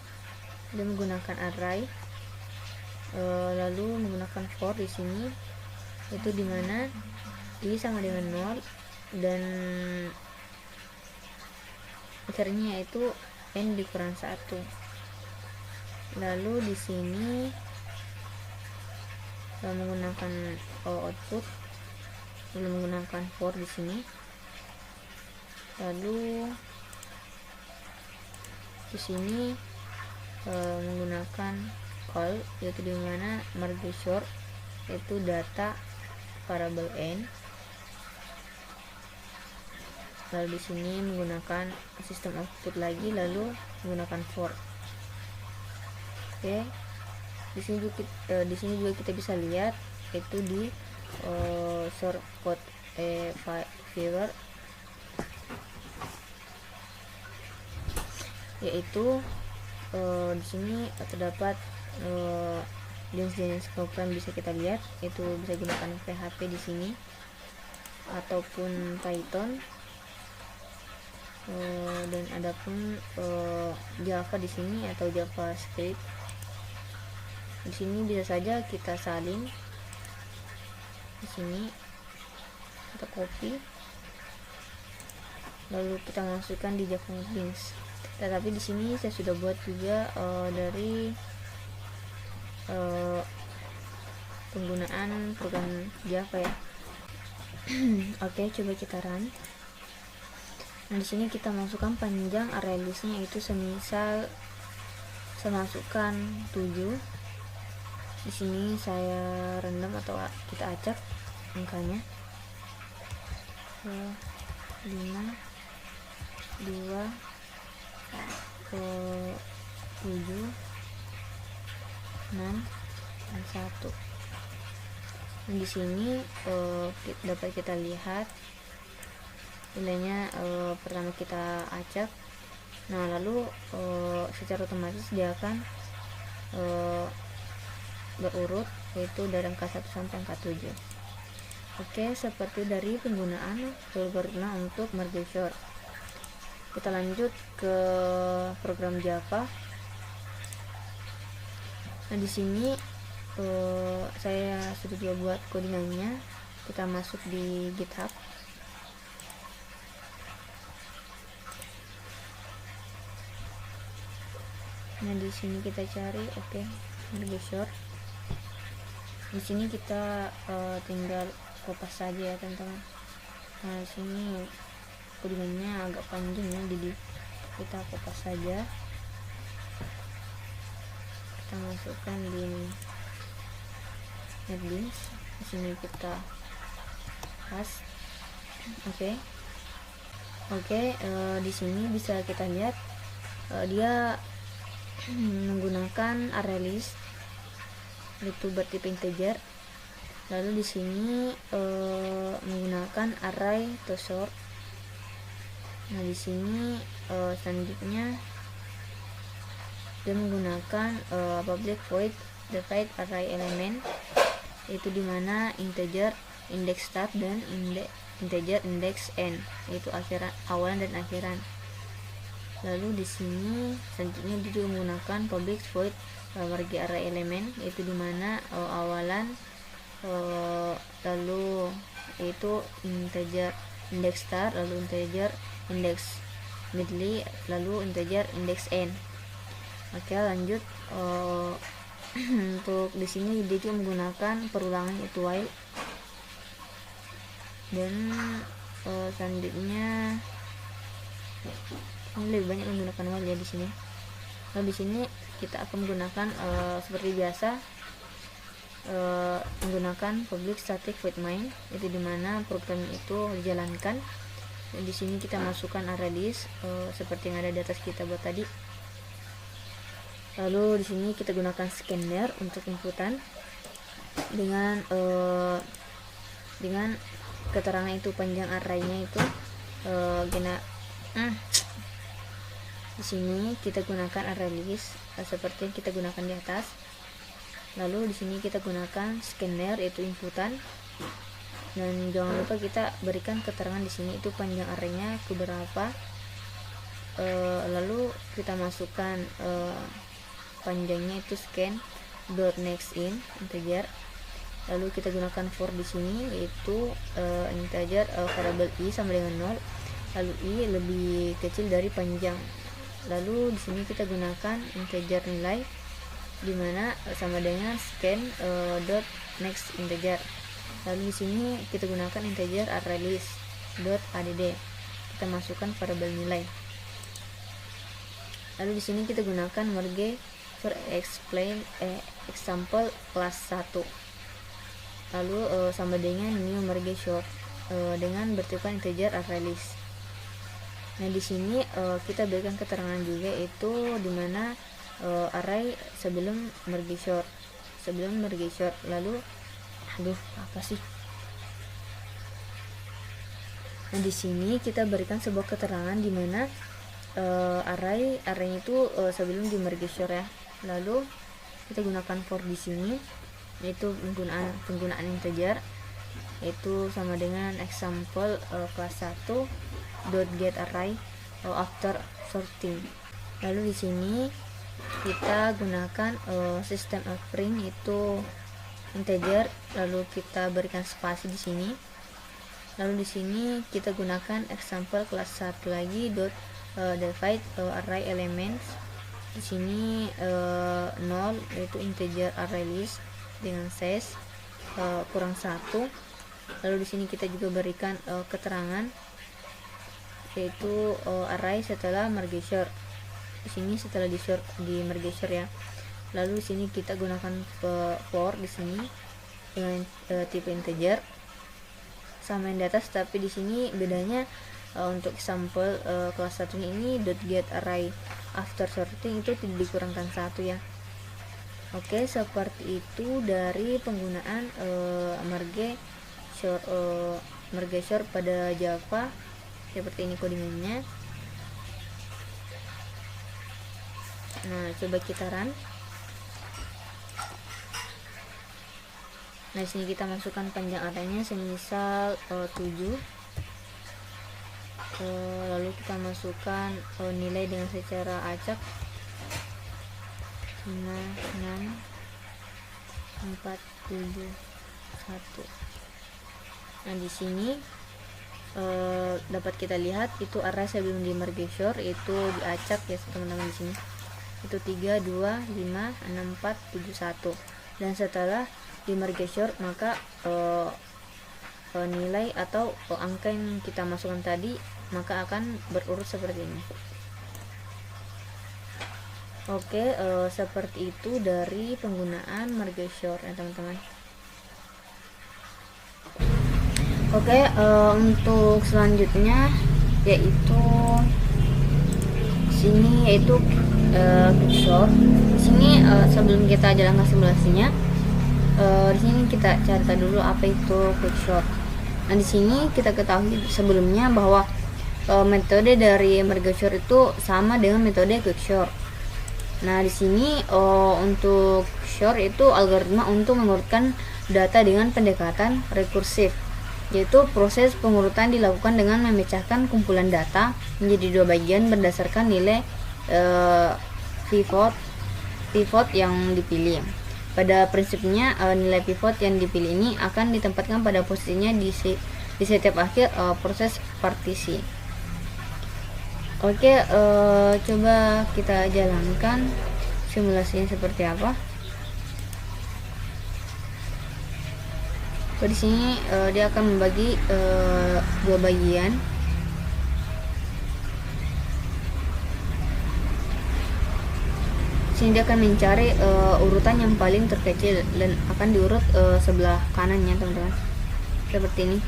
dia menggunakan array, lalu menggunakan for di sini, itu dimana i sama dengan 0 dan akhirnya yaitu n dikurang 1. Lalu di sini menggunakan output, lalu menggunakan for di sini, lalu di sini menggunakan call, yaitu dimana merge sort yaitu data variabel n. Lalu di sini menggunakan sistem output lagi, lalu menggunakan for. Oke, di sini juga kita bisa lihat itu di source code viewer, yaitu di sini terdapat jenis program bisa kita lihat, itu bisa gunakan PHP di sini ataupun Python, dan adapun Java di sini atau JavaScript. Di sini bisa saja kita salin. Di sini kita copy, lalu kita masukkan di Java Beans. Tetapi di sini saya sudah buat juga dari penggunaan program Java ya. Oke, coba kita run. Nah, di sini kita masukkan panjang array listnya, itu semisal saya masukkan 7. Di sini saya random atau kita acak angkanya 5, 2, 7, 6, dan 1. Nah, di sini dapat kita lihat nilainya pertama kita acak. Nah, lalu secara otomatis dia akan berurut, yaitu dari angka 1 sampai angka 7. Oke, seperti dari penggunaan algoritma untuk merge sort. Kita lanjut ke program Java. Nah, di sini saya sudah juga buat codingannya. Kita masuk di GitHub. Nah, di sini kita cari merge sort. Di sini kita tinggal kopas saja ya, teman-teman. Nah, di sini codingannya agak panjang ya, jadi kita kopas saja. Kita masukkan di NetBeans. Di sini kita paste. Di sini bisa kita lihat dia menggunakan array list, itu bertipe integer. Lalu di sini menggunakan array to sort. Nah, di sini selanjutnya dia menggunakan public void divide array element, itu dimana integer index start dan integer index end, yaitu awalan dan akhiran. Lalu di sini selanjutnya dia juga menggunakan public void merge array element, yaitu dimana awalan lalu itu integer index start, lalu integer index midly, lalu integer index end. Oke, lanjut. Untuk di sini dia juga menggunakan perulangan itu while, dan selanjutnya ini lebih banyak menggunakan while ya di sini. Lalu di sini kita akan menggunakan seperti biasa menggunakan public static void main, itu dimana program itu dijalankan. Dan di sini kita masukkan array list seperti yang ada di atas kita buat tadi. Lalu di sini kita gunakan scanner untuk inputan dengan keterangan itu panjang arraynya itu di sini kita gunakan array list seperti yang kita gunakan di atas. Lalu di sini kita gunakan scanner, yaitu inputan, dan jangan lupa kita berikan keterangan di sini itu panjang arraynya keberapa. Lalu kita masukkan panjangnya itu scan dot next in integer. Lalu kita gunakan for di sini, yaitu integer variable i sama dengan 0, lalu i lebih kecil dari panjang. Lalu di sini kita gunakan integer nilai, dimana sama dengan scan dot next integer. Lalu di sini kita gunakan integer array list dot add, kita masukkan variabel nilai. Lalu di sini kita gunakan merge for explain example kelas 1. Lalu sama dengan new merge short dengan bertujukan integer array list. Nah di sini kita berikan keterangan juga, itu dimana array sebelum merge short. Lalu apa sih? Nah di sini kita berikan sebuah keterangan dimana array itu sebelum di merge short ya. Lalu kita gunakan for di sini, yaitu penggunaan integer, yaitu sama dengan example kelas 1 dot get array after sorting. Lalu di sini kita gunakan system of print, itu integer, lalu kita berikan spasi di sini. Lalu di sini kita gunakan example kelas 1 lagi dot divide array elements. Di sini 0, yaitu integer array list dengan size kurang 1. Lalu di sini kita juga berikan keterangan, yaitu array setelah merge short. Di sini setelah di merge short ya. Lalu di sini kita gunakan for di sini dengan tipe integer sama yang di atas, tapi di sini bedanya untuk sampel kelas 1 ini dot get array after sorting itu tidak dikurangkan 1 ya. Oke, seperti itu dari penggunaan merge short pada Java. Seperti ini codingannya. Nah, coba kita run. Nah, sini kita masukkan panjang arraynya semisal 7. Lalu kita masukkan nilai dengan secara acak 5, 6, 4, 7, 1. Nah, di sini dapat kita lihat itu array sebelum di merge short itu diacak ya teman-teman. Di sini itu 3, 2, 5, 6, 4, 7, 1. Dan setelah di merge short maka nilai atau angka yang kita masukkan tadi maka akan berurut seperti ini. Oke, seperti itu dari penggunaan merge short ya teman-teman. Oke, untuk selanjutnya yaitu sini yaitu quickshort. Sini sebelum kita jalankan simulasinya, di sini kita cari dulu apa itu quickshort. Nah, di sini kita ketahui sebelumnya bahwa metode dari merge short itu sama dengan metode quickshort. Nah, di sini untuk short itu algoritma untuk mengurutkan data dengan pendekatan rekursif. yaitu proses pengurutan dilakukan dengan memecahkan kumpulan data menjadi 2 bagian berdasarkan nilai pivot yang dipilih. Pada prinsipnya nilai pivot yang dipilih ini akan ditempatkan pada posisinya di setiap akhir proses partisi. Oke, coba kita jalankan simulasinya seperti apa. Di sini dia akan membagi 2 bagian. Di sini dia akan mencari urutan yang paling terkecil dan akan diurut sebelah kanannya, teman-teman. Seperti ini.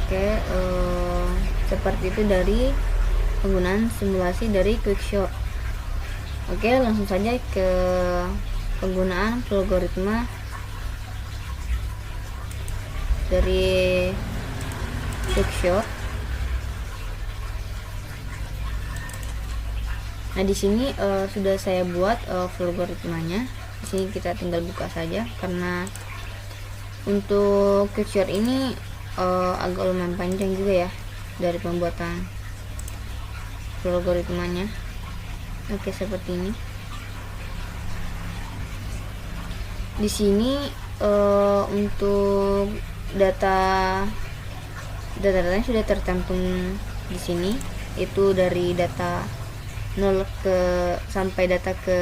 Oke, seperti itu dari penggunaan simulasi dari Quickshot. Oke, langsung saja ke penggunaan algoritma dari Quickshot. Nah, di sini sudah saya buat algoritmanya. Di sini kita tinggal buka saja, karena untuk Quickshot ini agak lumayan panjang juga ya dari pembuatan algoritmanya. Oke, seperti ini. Di sini untuk datanya sudah tercantum di sini, itu dari data 0 sampai data ke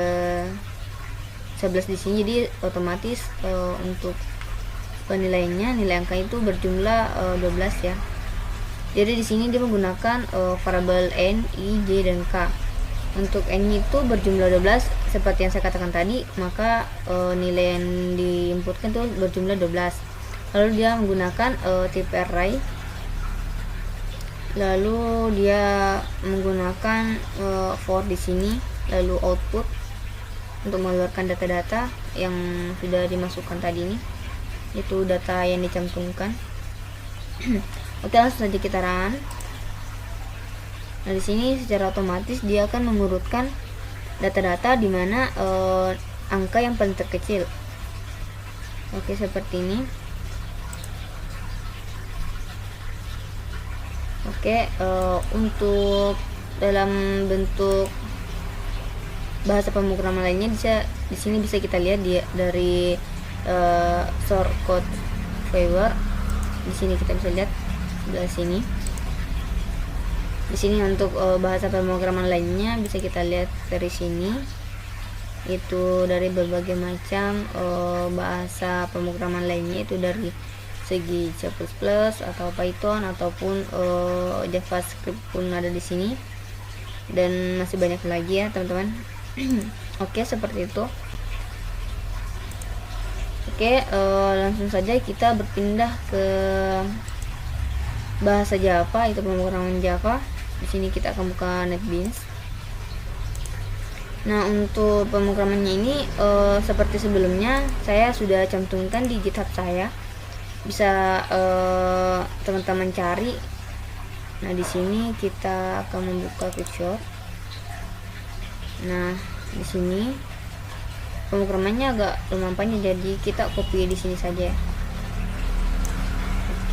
11 di sini. Jadi otomatis untuk penilaiannya, nilai angka itu berjumlah 12 ya. Jadi di sini dia menggunakan variabel n, i, j, dan k. Untuk n itu berjumlah 12 seperti yang saya katakan tadi, maka nilai yang diinputkan itu berjumlah 12. Lalu dia menggunakan tipe array, lalu dia menggunakan for di sini, lalu output untuk mengeluarkan data-data yang sudah dimasukkan tadi ini, itu data yang dicantumkan. Oke, langsung saja kita run. Nah, di sini secara otomatis dia akan mengurutkan data-data di mana angka yang paling terkecil. Oke, seperti ini. Oke, untuk dalam bentuk bahasa pemrograman lainnya di sini bisa kita lihat dari shortcode viewer. Di sini kita bisa lihat sebelah sini. Di sini untuk bahasa pemrograman lainnya bisa kita lihat dari sini. Itu dari berbagai macam bahasa pemrograman lainnya, itu dari segi C++ atau Python ataupun JavaScript pun ada di sini, dan masih banyak lagi ya, teman-teman. Oke, seperti itu. Oke, langsung saja kita berpindah ke bahasa Java, itu pemrograman Java. Di sini kita akan buka NetBeans. Nah, untuk pemrogramannya ini seperti sebelumnya saya sudah cantumkan di GitHub saya. Bisa teman-teman cari. Nah, di sini kita akan membuka Quickshot. Nah, di sini pemrogramannya agak lumayan panjang, jadi kita copy di sini saja.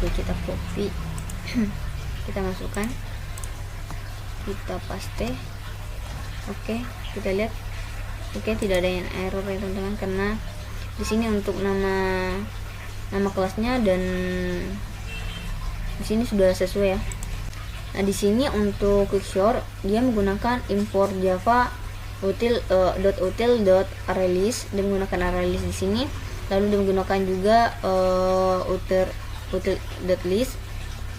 Oke, kita copy. Kita masukkan, kita paste. Oke, kita lihat. Oke, tidak ada yang error ya, teman-teman, karena di sini untuk nama kelasnya dan di sini sudah sesuai ya. Nah, di sini untuk Quickshot dia menggunakan import java .util.arraylist, dia menggunakan arraylist di sini. Lalu dia menggunakan juga util.list.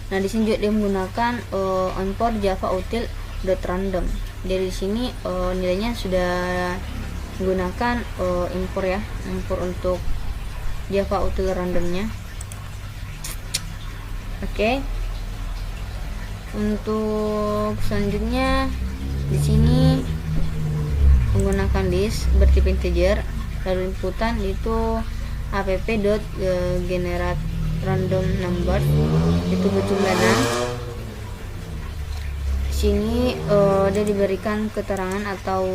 Nah, di sini juga dia menggunakan import java util.random. Jadi di sini nilainya sudah menggunakan import ya, import untuk Java util randomnya. Oke. Untuk selanjutnya di sini menggunakan list bertipe integer, lalu inputan itu app.generate random number, itu berjumlah 6. Di sini dia diberikan keterangan atau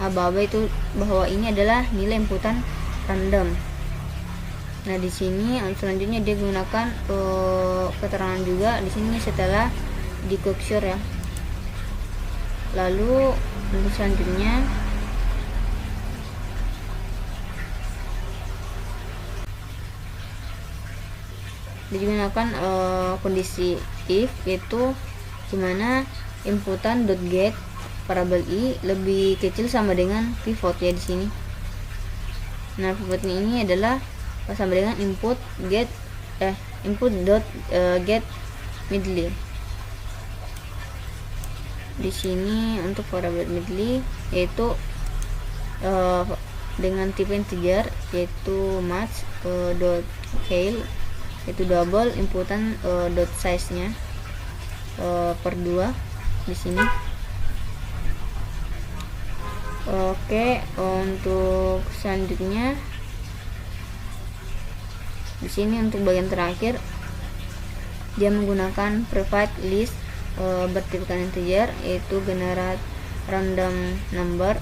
aba-aba itu bahwa ini adalah nilai inputan random. Nah di sini selanjutnya dia gunakan keterangan juga di sini setelah di quicksort ya. Lalu untuk selanjutnya digunakan kondisi if, yaitu dimana inputan .get variabel i lebih kecil sama dengan pivot ya di sini. Nah pivotnya ini adalah sama dengan input get get midly. Di sini untuk variabel midly yaitu dengan tipe integer yaitu match dot scale, itu double inputan dot size nya per 2 di sini. Oke, untuk selanjutnya di sini untuk bagian terakhir dia menggunakan private list bertipekan integer, yaitu generate random number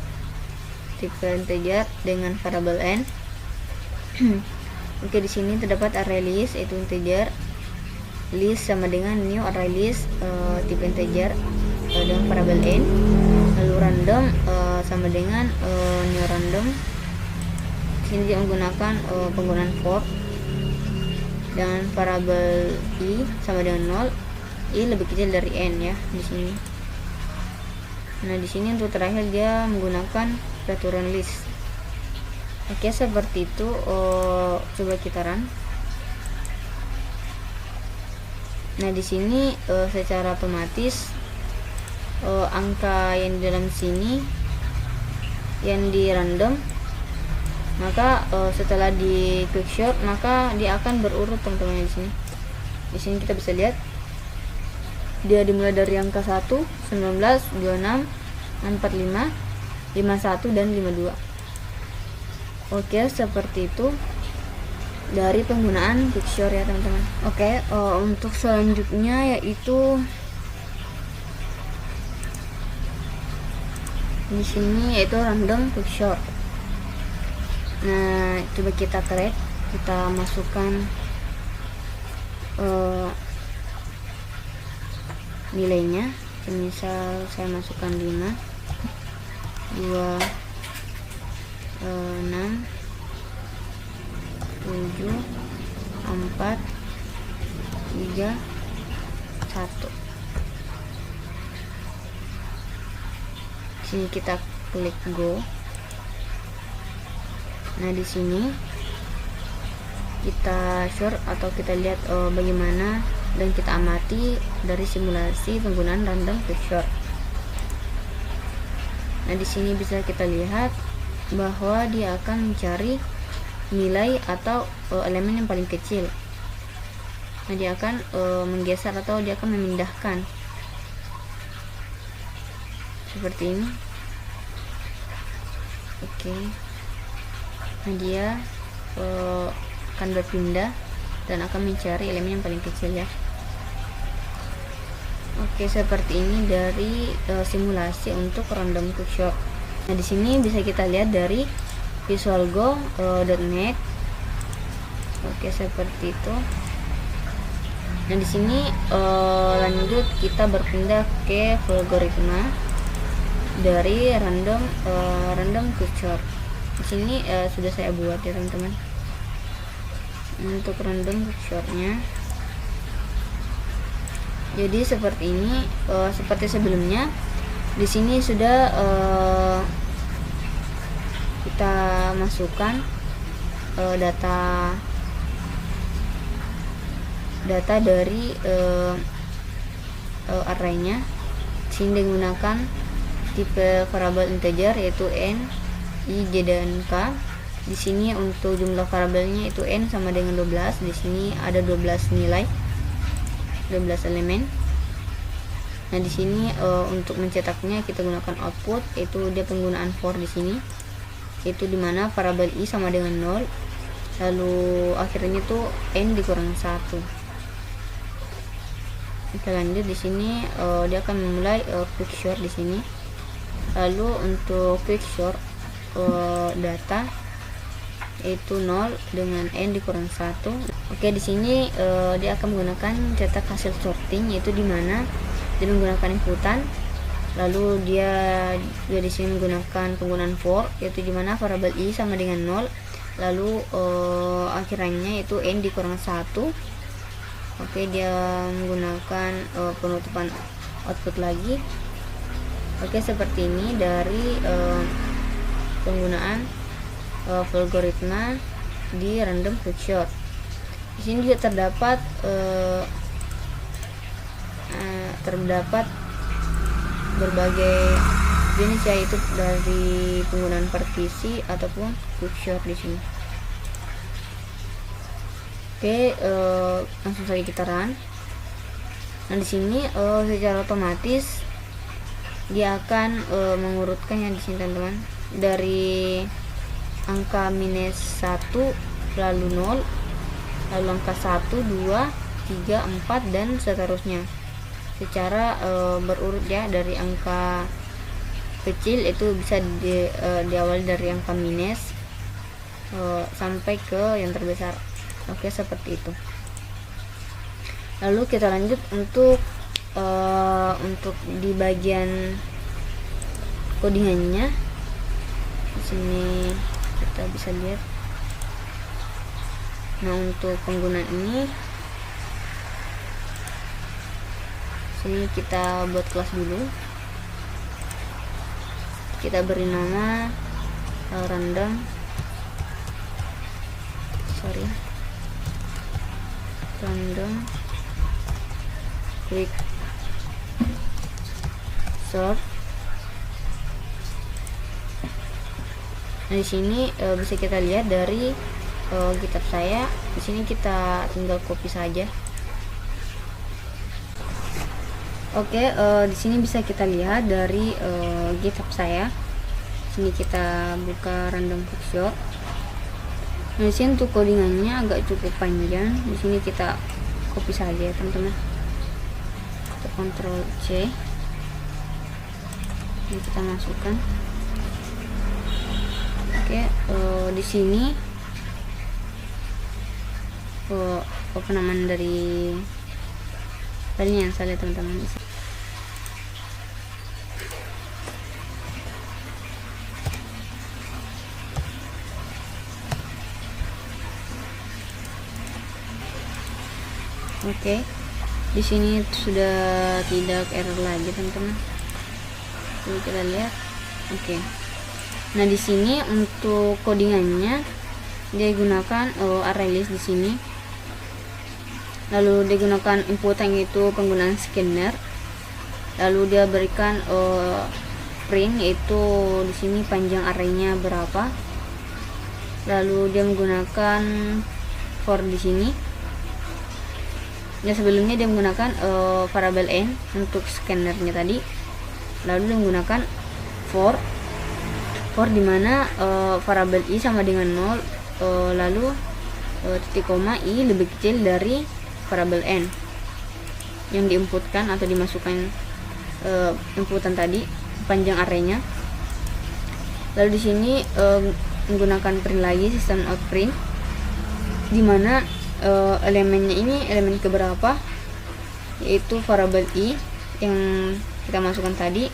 tipe integer dengan variabel n. Oke, di sini terdapat array list yaitu integer, list sama dengan new array list tipe integer dengan variabel n, lalu random sama dengan new random. Di sini dia menggunakan penggunaan for dengan variabel i sama dengan 0, i lebih kecil dari n ya di sini. Nah di sini untuk terakhir dia menggunakan peraturan list. Oke, seperti itu. Coba kita run. Nah di sini secara otomatis angka yang di dalam sini yang di random, maka setelah di quicksort maka dia akan berurut teman-teman. Di sini kita bisa lihat dia dimulai dari angka 1, 19, 26, 45, 51 dan 52. Oke, seperti itu dari penggunaan quicksort ya teman-teman. Oke, untuk selanjutnya yaitu di sini yaitu random quicksort. Nah coba kita create, kita masukkan nilainya. Misal saya masukkan 5, 2, 6, 7, 4, 3, 1. Sini kita klik go. Nah di sini kita short atau kita lihat bagaimana dan kita amati dari simulasi penggunaan random quicksort. Nah di sini bisa kita lihat bahwa dia akan mencari nilai atau elemen yang paling kecil. Nah dia akan menggeser atau dia akan memindahkan seperti ini. Oke. Nah dia akan berpindah dan akan mencari elemen yang paling kecil ya. Oke, seperti ini dari simulasi untuk random quicksort. Nah di sini bisa kita lihat dari visualgo.net. Oke, seperti itu. Nah di sini lanjut kita berpindah ke algoritma dari random quicksort. Di sini sudah saya buat ya teman-teman. Untuk random quicksortnya, jadi seperti ini, seperti sebelumnya. Di sini sudah kita masukkan data dari arraynya. Sini digunakan tipe variabel integer yaitu n, i, j dan k. Di sini untuk jumlah variabelnya itu n sama dengan 12. Di sini ada 12 nilai, 12 elemen. Nah di sini untuk mencetaknya kita gunakan output, yaitu dia penggunaan for di sini, itu dimana variabel i sama dengan 0, lalu akhirnya tuh n dikurang 1. Kita lanjut. Di sini dia akan memulai quicksort di sini. Lalu untuk quicksort data yaitu 0 dengan n dikurang 1. Oke, di sini dia akan menggunakan cetak hasil sorting, yaitu dimana dia menggunakan inputan, lalu dia juga di sini menggunakan penggunaan for, yaitu dimana variabel i sama dengan 0, lalu akhirannya yaitu n dikurang 1. Oke, dia menggunakan penutupan output lagi. Oke, seperti ini dari penggunaan algoritma di random quickshot. Di sini juga terdapat berbagai jenis, yaitu dari penggunaan partisi ataupun quickshot di sini. Oke, langsung saja kita run. Nah, di sini secara otomatis dia akan mengurutkannya di sini, teman-teman, dari angka minus 1 lalu 0, lalu angka 1, 2, 3, 4 dan seterusnya secara berurut ya, dari angka kecil itu bisa diawali dari angka minus sampai ke yang terbesar. Oke, seperti itu. Lalu kita lanjut untuk di bagian codingannya. Di sini kita bisa lihat. Nah, untuk penggunaan ini, sini kita buat kelas dulu. Kita beri nama random quick short. Nah, di sini bisa kita lihat dari GitHub saya. Di sini kita tinggal copy saja. Oke, di sini bisa kita lihat dari GitHub saya. Sini kita buka random quickshot. Nah, di sini untuk codingannya agak cukup panjang. Di sini kita copy saja, teman-teman. Kita Ctrl C. Ini kita masukkan. Oke, di sini penamaan dari filenya saya lihat, teman-teman. Oke, di sini sudah tidak error lagi, teman-teman. Coba kita lihat. Oke. Nah, di sini untuk codingannya dia gunakan array list di sini. Lalu dia gunakan inputan yaitu penggunaan scanner. Lalu dia berikan print, yaitu di sini panjang arraynya berapa. Lalu dia menggunakan for di sini. Ya, sebelumnya dia menggunakan variabel n untuk scannernya tadi. Lalu dia menggunakan for dimana variabel i sama dengan 0, lalu titik koma i lebih kecil dari variabel n yang diinputkan atau dimasukkan inputan tadi, panjang arraynya. Lalu di sini menggunakan print lagi, system out print, dimana elemennya ini elemen keberapa, yaitu variabel i yang kita masukkan tadi,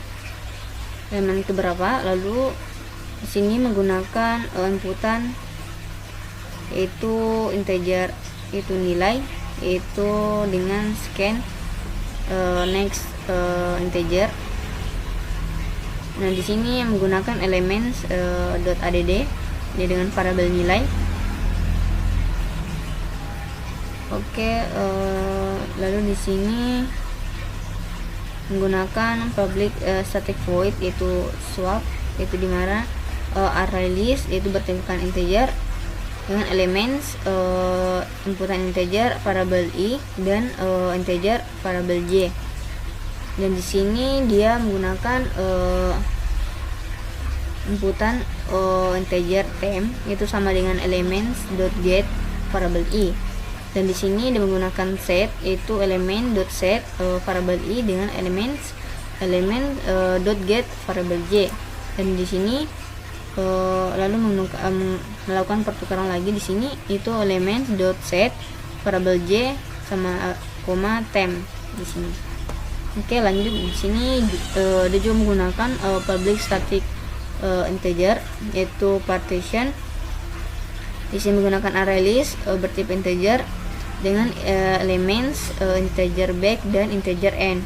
elemen keberapa. Lalu di sini menggunakan inputan yaitu integer, itu nilai, yaitu dengan scan next integer. Nah, di sini menggunakan elements .add dia dengan variabel nilai. Oke, lalu di sini menggunakan public static void yaitu swap, yaitu dimana array list yaitu bertemakan integer dengan elements inputan integer variabel i dan integer variabel j. Dan di sini dia menggunakan inputan integer temp yaitu sama dengan elements .get variabel i. Dan di sini dia menggunakan set yaitu elemen .set variabel i dengan element .get variabel j. Dan di sini lalu melakukan pertukaran lagi di sini, itu elements dot set variable j sama koma temp di sini. Oke, lanjut di sini dia juga menggunakan public static integer, yaitu partition. Di sini menggunakan array list bertipe integer dengan elements integer back dan integer end.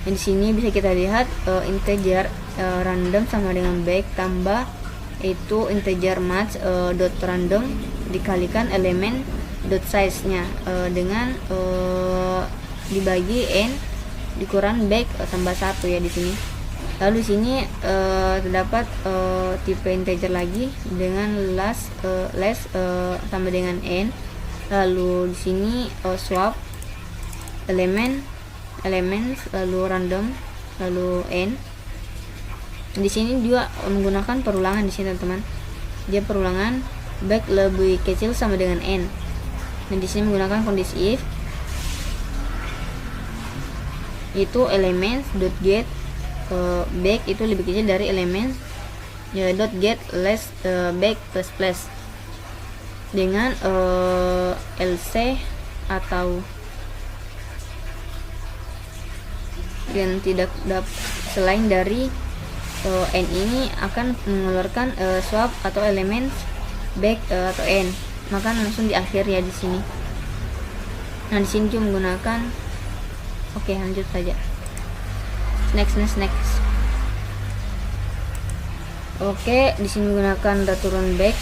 Di sini bisa kita lihat integer random sama dengan back tambah itu integer match dot random dikalikan elemen dot size nya dengan dibagi n dikurang back tambah 1 ya di sini. Lalu di sini terdapat tipe integer lagi dengan less tambah dengan n. Lalu di sini swap elements lalu random lalu n. Di sini juga menggunakan perulangan di sini teman-teman. Dia perulangan back lebih kecil sama dengan n. Dan di sini menggunakan kondisi if, itu elements dot get back itu lebih kecil dari elements dot get less back plus plus dengan lc atau yang tidak selain dari n ini akan mengeluarkan swap atau elements back atau n, maka langsung di akhir ya di sini. Nah di sini juga menggunakan lanjut saja. Next. Di sini menggunakan turun back.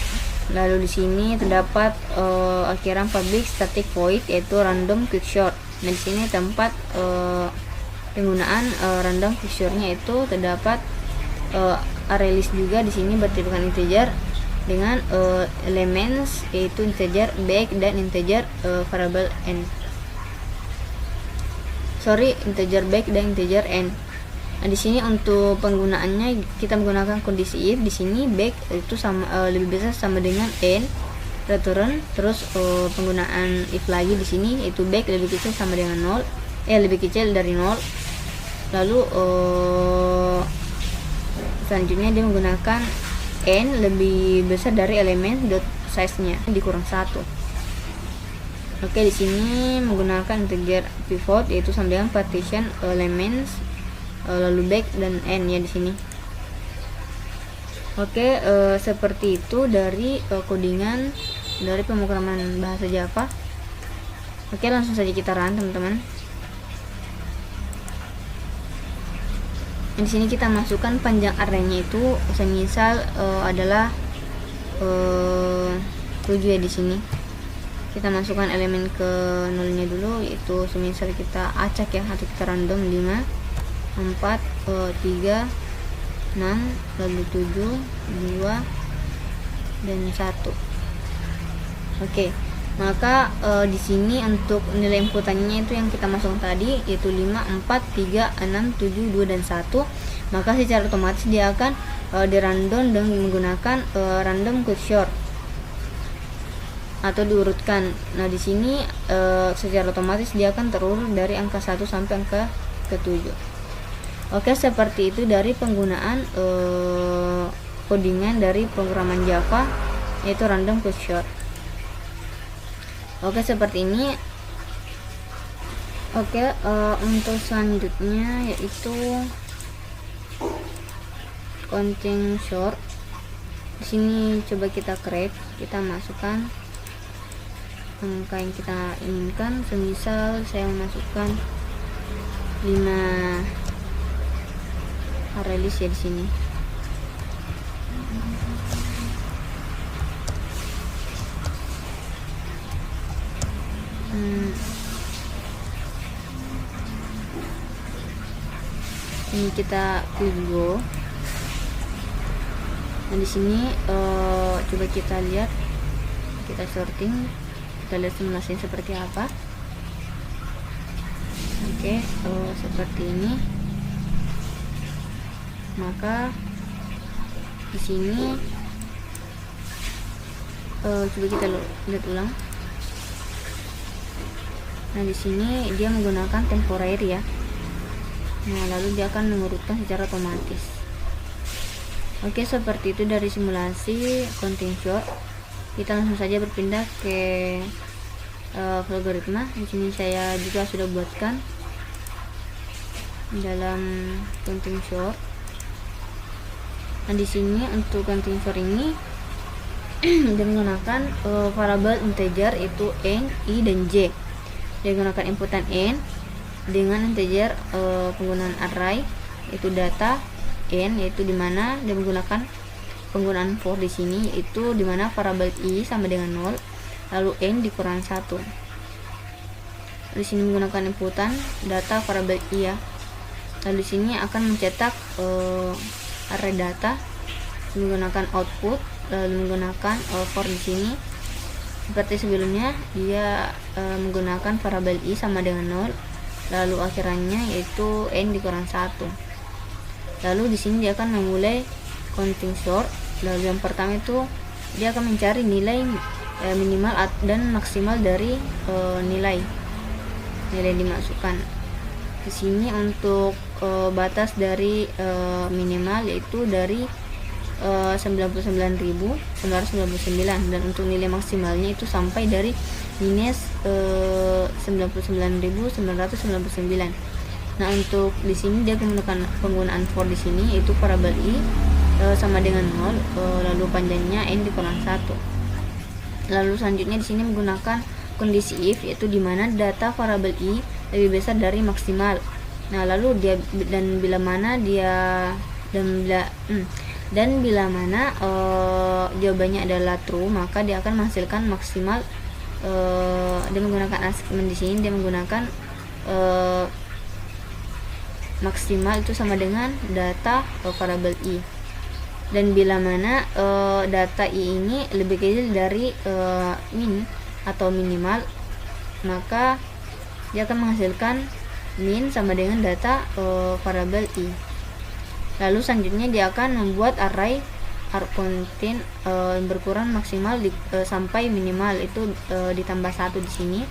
Lalu di sini terdapat akhiran public static void yaitu random quickshort. Nah di sini tempat penggunaan random quickshort-nya itu terdapat array list juga di sini bertipekan integer dengan elements yaitu integer back dan integer variable n. Integer back dan integer n. Nah, di sini untuk penggunaannya kita menggunakan kondisi if. Di sini back itu sama lebih besar sama dengan n return. Terus penggunaan if lagi di sini itu back lebih kecil sama dengan 0, lebih kecil dari 0. Lalu selanjutnya dia menggunakan n lebih besar dari elemen dot size-nya dikurang 1. Di sini menggunakan integer pivot yaitu sama dengan partition elements lalu back dan n ya di sini. Seperti itu dari codingan dari pemrograman bahasa Java. Langsung saja kita run teman-teman. Di sini kita masukkan panjang array-nya itu semisal adalah 7 ya di sini. Kita masukkan elemen ke nolnya dulu, yaitu semisal kita acak ya atau kita random 5 4 3 6 lalu 7 2 dan 1. Maka di sini untuk nilai inputannya itu yang kita masukkan tadi yaitu 5 4 3 6 7 2 dan 1. Maka secara otomatis dia akan dirandom dengan menggunakan random quickshort atau diurutkan. Nah di sini secara otomatis dia akan terurut dari angka 1 sampai angka ke-7. Seperti itu dari penggunaan codingan dari pemrograman Java yaitu random quickshort. Seperti ini. Untuk selanjutnya yaitu counting short. Di sini coba kita create, kita masukkan angka yang kita inginkan. Semisal saya memasukkan 5 array list ya di sini. Ini kita klik go. Nah di sini coba kita lihat, kita sorting, kita lihat simulasinya seperti apa. Seperti ini. Maka di sini coba kita lihat ulang. Nah di sini dia menggunakan temporary ya. Nah lalu dia akan mengurutkan secara otomatis. Oke, seperti itu dari simulasi counting short. Kita langsung saja berpindah ke algoritma. Di sini saya juga sudah buatkan dalam counting short. Nah, di sini untuk counting short ini dia menggunakan variabel integer itu n, i, dan j. Dia menggunakan inputan n dengan integer penggunaan array itu data n, yaitu dimana dia menggunakan penggunaan for di sini, yaitu dimana variabel i sama dengan 0, lalu n dikurang 1. Di sini menggunakan inputan data variabel i ya. Lalu di sini akan mencetak array data menggunakan output, lalu menggunakan for di sini seperti sebelumnya. Dia menggunakan variabel i sama dengan 0, lalu akhirannya yaitu n dikurang 1. Lalu di sini dia akan memulai counting short. Lalu yang pertama itu dia akan mencari nilai minimal dan maksimal dari nilai dimasukkan. Di sini untuk batas dari minimal yaitu dari 99.999, dan untuk nilai maksimalnya itu sampai dari minus 99.999. Nah, untuk di sini dia menggunakan penggunaan for di sini, yaitu variabel i sama dengan 0, lalu panjangnya n dikurang 1. Lalu selanjutnya di sini menggunakan kondisi if, yaitu dimana data variabel i lebih besar dari maksimal. Nah, lalu dia bila mana jawabannya adalah true, maka dia akan menghasilkan maksimal. Dia menggunakan assignment di sini, dia menggunakan maksimal itu sama dengan data variabel i. Dan bila mana data i ini lebih kecil dari min atau minimal, maka dia akan menghasilkan min sama dengan data variabel i. Lalu selanjutnya dia akan membuat array contain berkurang maksimal sampai minimal itu ditambah 1 di sini.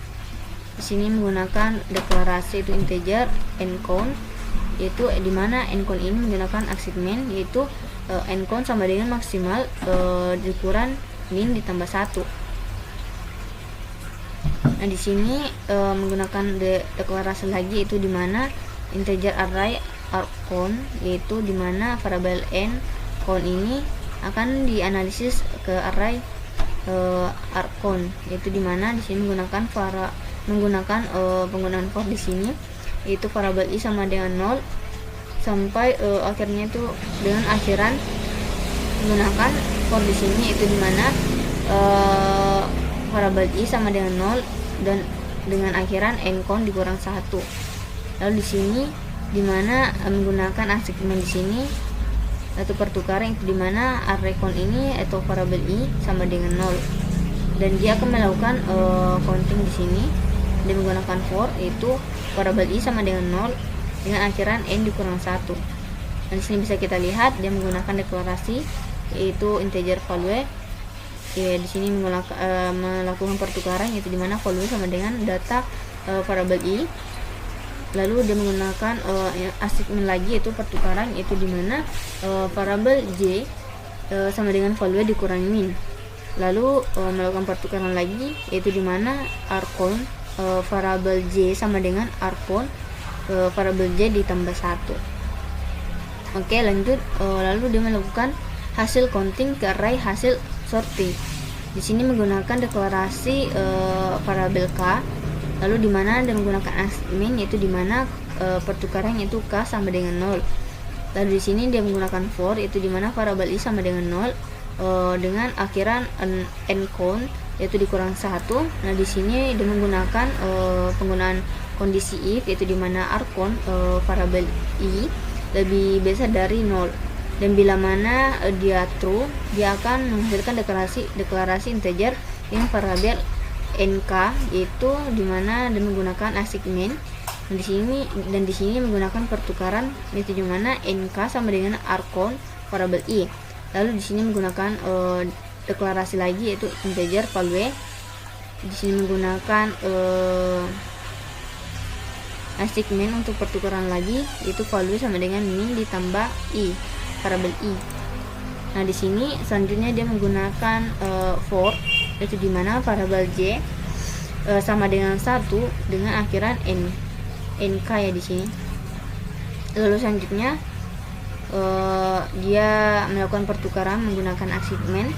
Di sini menggunakan deklarasi itu integer ncount, yaitu dimana ncount ini menggunakan assignment, yaitu ncount sama dengan maksimal dikurang min ditambah 1. Nah, di sini menggunakan deklarasi lagi, yaitu dimana integer array count, yaitu dimana variabel n count ini akan dianalisis ke array count, yaitu dimana di sini menggunakan penggunaan for di sini, yaitu variabel i sama dengan 0 sampai akhirnya itu dengan akhiran menggunakan for di sini, yaitu dimana variabel i sama dengan 0 dan dengan akhiran ncount dikurang 1. Lalu di sini dimana menggunakan assignment di sini atau pertukaran, itu dimana array count ini atau variabel i sama dengan 0, dan dia akan melakukan counting di sini. Dia menggunakan for, yaitu variabel i sama dengan 0 dengan akhiran n dikurang 1. Dan di sini bisa kita lihat dia menggunakan deklarasi, yaitu integer value. Ya, di sini melakukan pertukaran, yaitu dimana value sama dengan data variabel i. Lalu dia menggunakan assignment lagi, yaitu pertukaran, yaitu dimana variabel j sama dengan value dikurangi min. Lalu melakukan pertukaran lagi, yaitu dimana rcount variabel j sama dengan rcount variabel j ditambah 1. Oke, lanjut. Lalu dia melakukan hasil counting ke array hasil sorting. Di sini menggunakan deklarasi variabel k, lalu dimana dia menggunakan assignment, yaitu dimana pertukaran yaitu k sama dengan 0. Lalu di sini dia menggunakan for, yaitu dimana variabel i sama dengan 0 dengan akhiran ncount, yaitu dikurang 1. Nah, di sini dia menggunakan penggunaan kondisi if, yaitu dimana rcount variabel i lebih besar dari 0, dan bila mana dia true, dia akan menghasilkan deklarasi integer yang variabel nk, yaitu dimana dia menggunakan assignment. Dan di sini menggunakan pertukaran, yaitu dimana nk sama dengan rcount variabel i. Lalu di sini menggunakan deklarasi lagi, yaitu integer value. Di sini menggunakan assignment untuk pertukaran lagi, yaitu value sama dengan min ditambah i variabel i. Nah, di sini selanjutnya dia menggunakan for, yaitu dimana variabel j sama dengan 1 dengan akhiran nk ya di sini. Lalu selanjutnya dia melakukan pertukaran menggunakan achievement,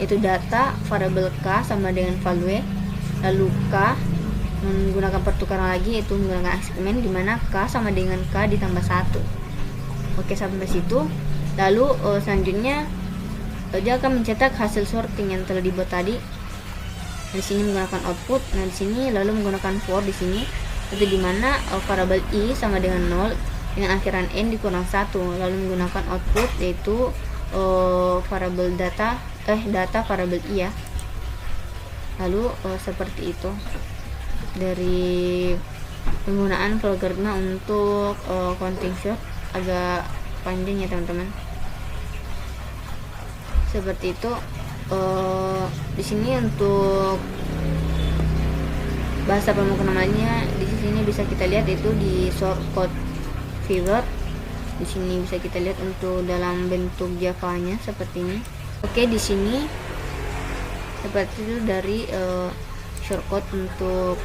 yaitu data variabel k sama dengan value, lalu k menggunakan pertukaran lagi, yaitu menggunakan achievement dimana k sama dengan k ditambah 1. Oke, sampai situ. Lalu selanjutnya dia akan mencetak hasil sorting yang telah dibuat tadi. Di sini menggunakan output. Nah, di sini lalu menggunakan for di sini, itu dimana variabel i sama dengan 0 dengan akhiran n dikurang 1, lalu menggunakan output yaitu variabel data variabel i ya. Lalu seperti itu dari penggunaan logaritma untuk counting short. Agak panjang ya teman-teman. Seperti itu. Di sini untuk bahasa pemrogramannya di sini bisa kita lihat itu di shortcode viewer. Di sini bisa kita lihat untuk dalam bentuk Java-nya seperti ini. Oke, di sini seperti itu dari shortcode untuk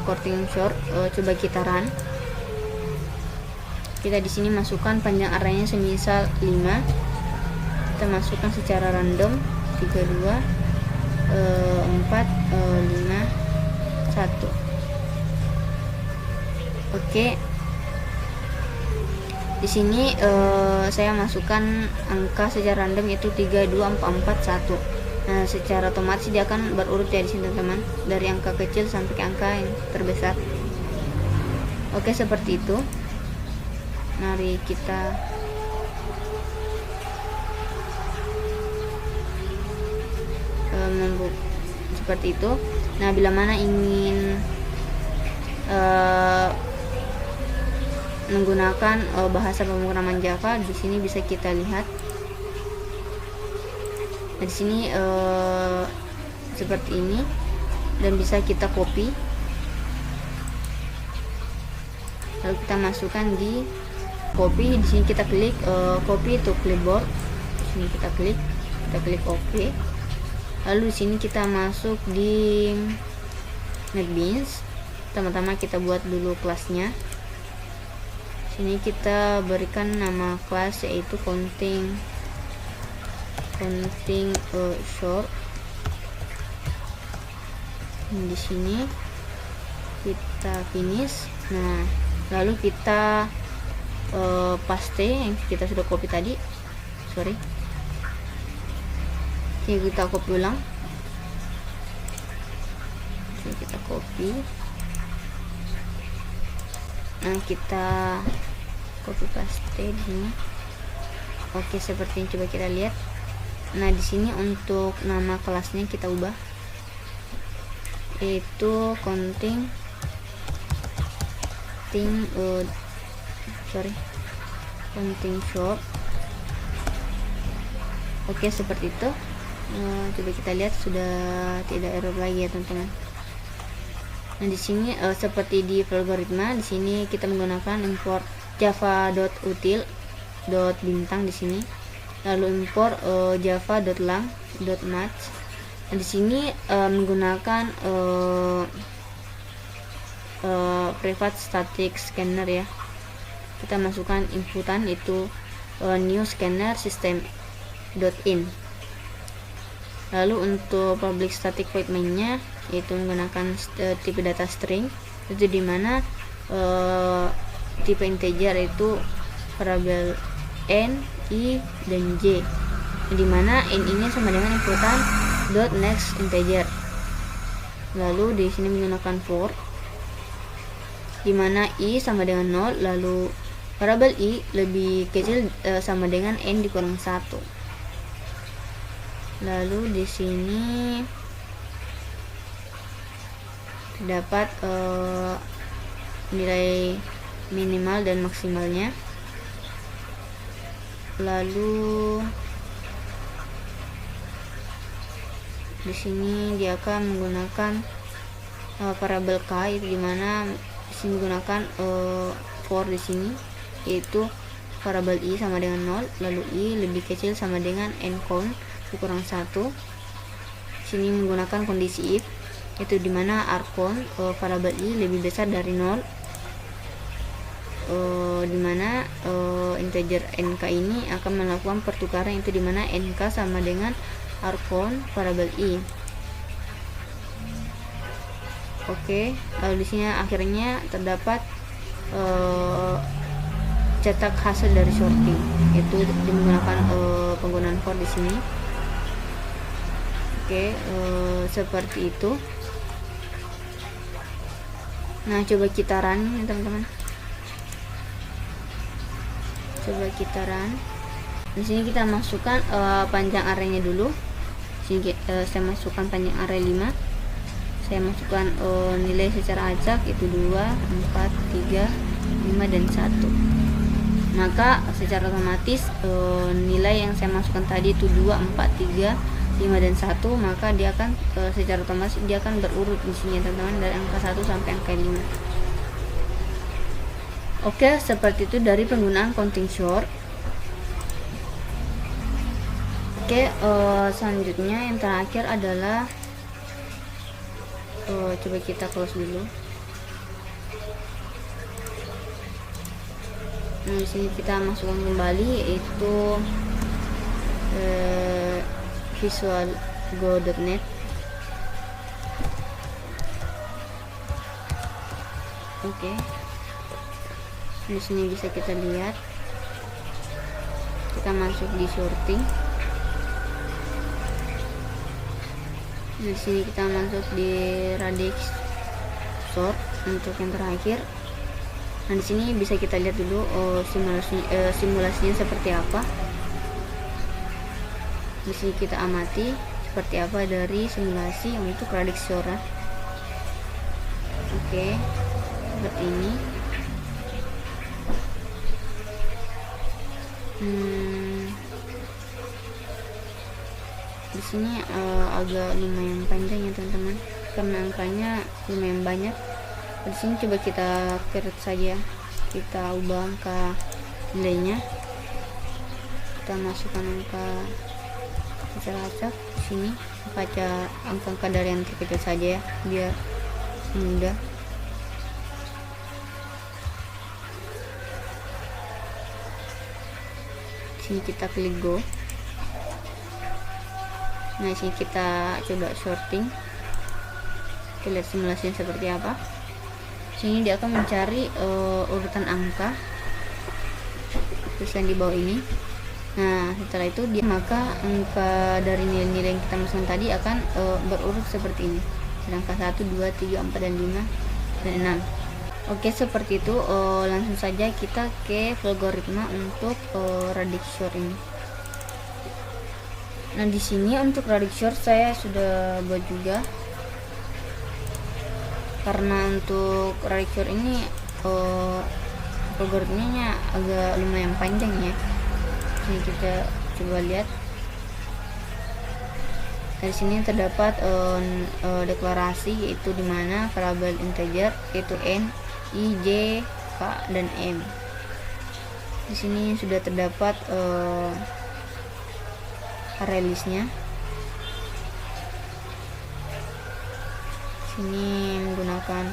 counting short. Coba kita run. Kita di sini masukkan panjang arraynya semisal 5. Kita masukkan secara random 3, 2, 4, 5, 1. Oke. Di sini saya masukkan angka secara random yaitu 3, 2, 4, 4, 1. Nah, secara otomatis dia akan berurut ya di sini teman-teman, dari angka kecil sampai ke angka yang terbesar. Oke, seperti itu. Mari kita seperti itu. Nah, bila mana ingin menggunakan bahasa pemrograman Java, di sini bisa kita lihat. Nah, di sini seperti ini, dan bisa kita copy, lalu kita masukkan di copy. Di sini kita klik copy to clipboard. Di sini kita klik OK. Lalu di sini kita masuk di NetBeans. Pertama-tama kita buat dulu kelasnya. Sini kita berikan nama kelas yaitu counting short. Di sini kita finish. Nah, lalu kita paste yang kita sudah copy tadi. Oke, kita copy ulang. Oke, kita copy. Nah, kita copy paste di sini. Oke, seperti ini, coba kita lihat. Nah, di sini untuk nama kelasnya kita ubah, yaitu counting short. Oke, seperti itu. Coba kita lihat, sudah tidak error lagi ya teman-teman. Nah, di sini seperti di logaritma, di sini kita menggunakan import java.util.bintang di sini, lalu import java.lang.match. Nah, di sini menggunakan private static scanner ya. Kita masukkan inputan itu new scanner system.in. Lalu untuk public static void main-nya yaitu menggunakan tipe data string, itu dimana tipe integer itu variabel n, i, dan j, dimana n ini sama dengan inputan .next integer. Lalu di sini menggunakan for, dimana i sama dengan 0, lalu variabel i lebih kecil sama dengan n dikurang 1. Lalu di sini terdapat nilai minimal dan maksimalnya. Lalu di sini dia akan menggunakan variabel k, itu dimana di sini menggunakan for di sini. yaitu variabel i sama dengan 0, lalu i lebih kecil sama dengan n count dikurang 1. Sini menggunakan kondisi if, yaitu dimana r count variabel i lebih besar dari 0, dimana integer nk ini akan melakukan pertukaran, itu dimana nk sama dengan r count variabel i. Oke, lalu di sini akhirnya terdapat cetak hasil dari sorting, itu menggunakan penggunaan for di sini. Oke, seperti itu. Nah, coba kita run teman-teman. Coba kita run. Di sini kita masukkan panjang arraynya dulu. Sini saya masukkan panjang array 5. Saya masukkan nilai secara acak, itu 2, 4, 3, 5 dan 1. Maka secara otomatis nilai yang saya masukkan tadi itu 2, 4, 3, 5 dan 1, maka dia akan secara otomatis dia akan berurut di sini teman-teman, dari angka 1 sampai angka 5. Oke, seperti itu dari penggunaan counting short. Oke, selanjutnya yang terakhir adalah coba kita close dulu. Nah, di sini kita masukkan kembali, yaitu visualgo.net. Oke. Di sini bisa kita lihat. Kita masuk di sorting. Di sini kita masuk di radix sort untuk yang terakhir. Nah, di sini bisa kita lihat dulu simulasinya seperti apa. Di sini kita amati seperti apa dari simulasi untuk radix sort. Oke, seperti ini. Di sini agak lumayan panjang ya teman-teman, karena angkanya lumayan banyak. Di sini coba kita create saja, kita ubah angka nilainya, kita masukkan angka secara acak. Di sini baca angka-angka dari yang terkecil saja ya, biar mudah. Di sini kita klik go. Nah, sini kita coba sorting, kita lihat simulasinya seperti apa. Sini dia akan mencari urutan angka tulisan di bawah ini. Nah, setelah itu dia maka angka dari nilai-nilai yang kita masukkan tadi akan berurut seperti ini, angka 1, 2, 3, 4 dan 5 dan 6. Oke, seperti itu. Langsung saja kita ke algoritma untuk radix sort ini. Nah, di sini untuk radix sort saya sudah buat juga, karena untuk radix sort ini algoritmanya agak lumayan panjang ya. Ini kita coba lihat. Dari sini terdapat deklarasi, yaitu dimana variabel integer yaitu n, i, j, k dan m. Di sini sudah terdapat array listnya. Sini menggunakan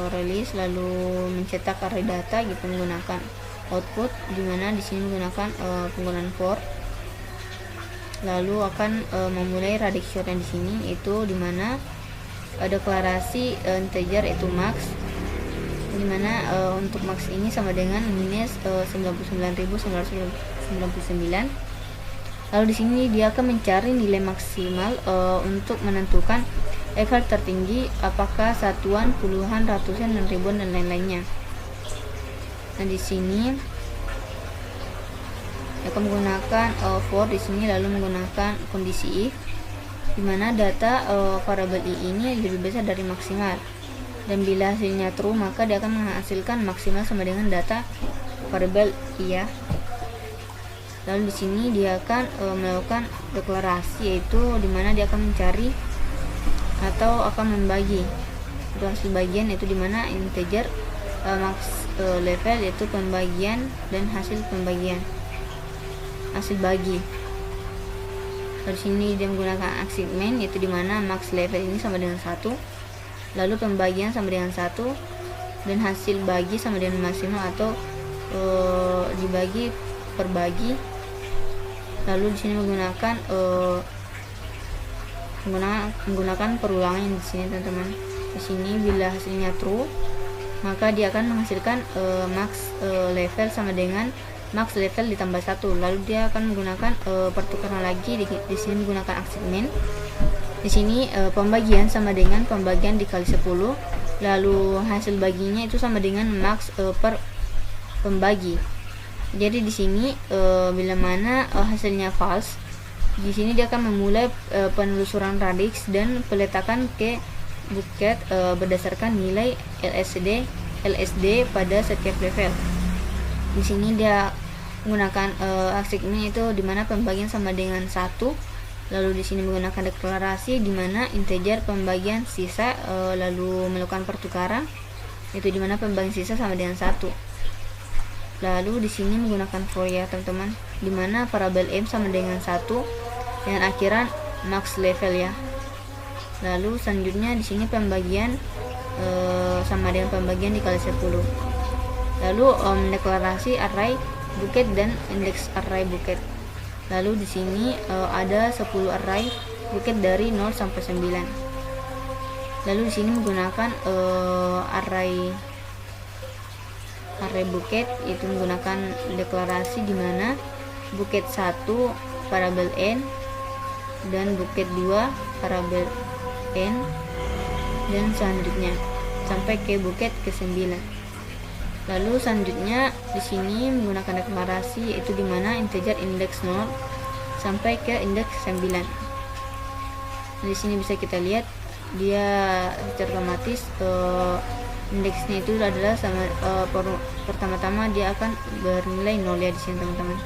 array list, lalu mencetak array data gitu menggunakan output, dimana di sini menggunakan penggunaan for. Lalu akan memulai radix sort yang di sini, itu dimana deklarasi integer itu max, dimana untuk max ini sama dengan minus 99.999. Lalu di sini dia akan mencari nilai maksimal untuk menentukan level tertinggi, apakah satuan, puluhan, ratusan, dan ribuan dan lain-lainnya. Nah, di sini akan menggunakan for di sini, lalu menggunakan kondisi if, dimana data variabel i ini lebih besar dari maksimal, dan bila hasilnya true maka dia akan menghasilkan maksimal sama dengan data variabel i ya. Lalu di sini dia akan melakukan deklarasi, yaitu dimana dia akan mencari atau akan membagi untuk hasil bagian, yaitu dimana integer max level, yaitu pembagian dan hasil pembagian, hasil bagi. Di sini dia menggunakan achievement, yaitu dimana max level ini sama dengan 1, lalu pembagian sama dengan 1, dan hasil bagi sama dengan maksimal atau dibagi per bagi. Lalu di sini menggunakan perulangan di sini teman-teman. Di sini bila hasilnya true, maka dia akan menghasilkan max level sama dengan max level ditambah 1. Lalu dia akan menggunakan pertukaran lagi di sini menggunakan achievement. Di sini pembagian sama dengan pembagian dikali 10, lalu hasil baginya itu sama dengan max per pembagi. Jadi di sini bila mana hasilnya false, di sini dia akan memulai penelusuran radix dan peletakan ke buket berdasarkan nilai LSD pada setiap level. Di sini dia menggunakan achievement itu dimana pembagian sama dengan 1, lalu di sini menggunakan deklarasi dimana integer pembagian sisa, lalu melakukan pertukaran, itu dimana pembagian sisa sama dengan 1. Lalu di sini menggunakan for ya teman-teman, dimana variabel m sama dengan 1 dengan akhiran max level ya. Lalu selanjutnya di sini pembagian sama dengan pembagian dikali 10. Lalu deklarasi array buket dan indeks array buket. Lalu di sini ada 10 array buket dari 0 sampai 9. Lalu di sini menggunakan array buket, itu menggunakan deklarasi dimana buket 1 variabel n dan buket 2 variabel n, dan selanjutnya sampai ke buket ke-9. Lalu selanjutnya di sini menggunakan deklarasi, yaitu dimana integer indeks 0 sampai ke indeks 9. Di sini bisa kita lihat dia secara otomatis indeksnya itu adalah sama pertama-tama dia akan bernilai 0 ya di sini teman-teman.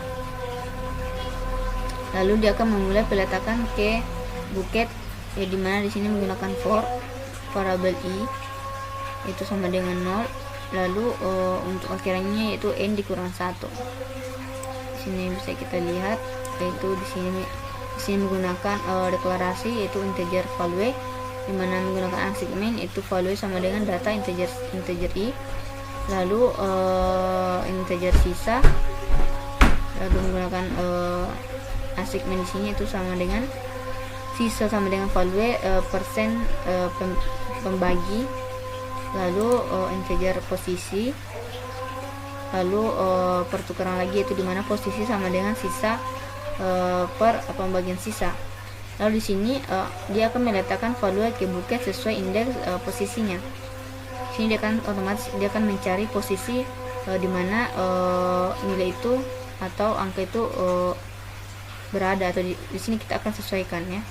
Lalu dia akan memulai peletakan ke buket, ya dimana di sini menggunakan for variabel i itu sama dengan 0. Lalu untuk akhirannya yaitu n dikurang 1. Di sini bisa kita lihat, yaitu di sini menggunakan deklarasi yaitu integer value, dimana menggunakan achievement itu value sama dengan data integer i, lalu integer sisa, lalu menggunakan achievement di sini itu sama dengan sisa sama dengan value persen pembagi, lalu integer posisi, lalu pertukaran lagi itu dimana posisi sama dengan sisa per pembagian sisa. Lalu di sini dia akan meletakkan value ke buket sesuai indeks posisinya. Di sini dia akan otomatis dia akan mencari posisi di mana nilai itu atau angka itu berada, atau di sini kita akan sesuaikan ya.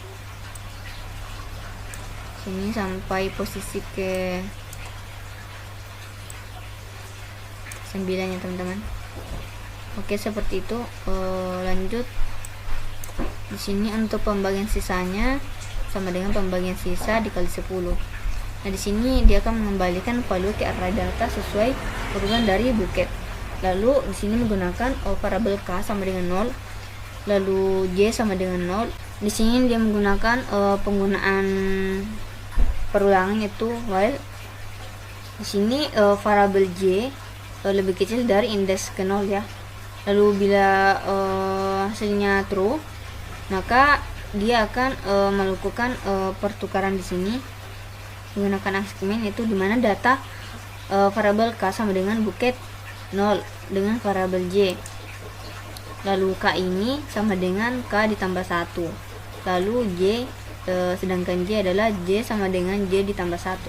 Sini sampai posisi ke 9 ya teman-teman. Oke, seperti itu. Lanjut. Di sini untuk pembagian sisanya sama dengan pembagian sisa dikali 10. Nah, di sini dia akan mengembalikan value ke array data sesuai urutan dari buket. Lalu di sini menggunakan variabel k sama dengan 0, lalu j sama dengan 0. Di sini dia menggunakan penggunaan perulangan yaitu while. Di sini variabel j lebih kecil dari indeks ke 0 ya. Lalu bila hasilnya true, maka dia akan melakukan pertukaran di sini menggunakan achievement, yaitu dimana data variabel k sama dengan buket 0 dengan variabel j. Lalu k ini sama dengan k ditambah 1. Lalu j sedangkan j adalah j sama dengan j ditambah 1.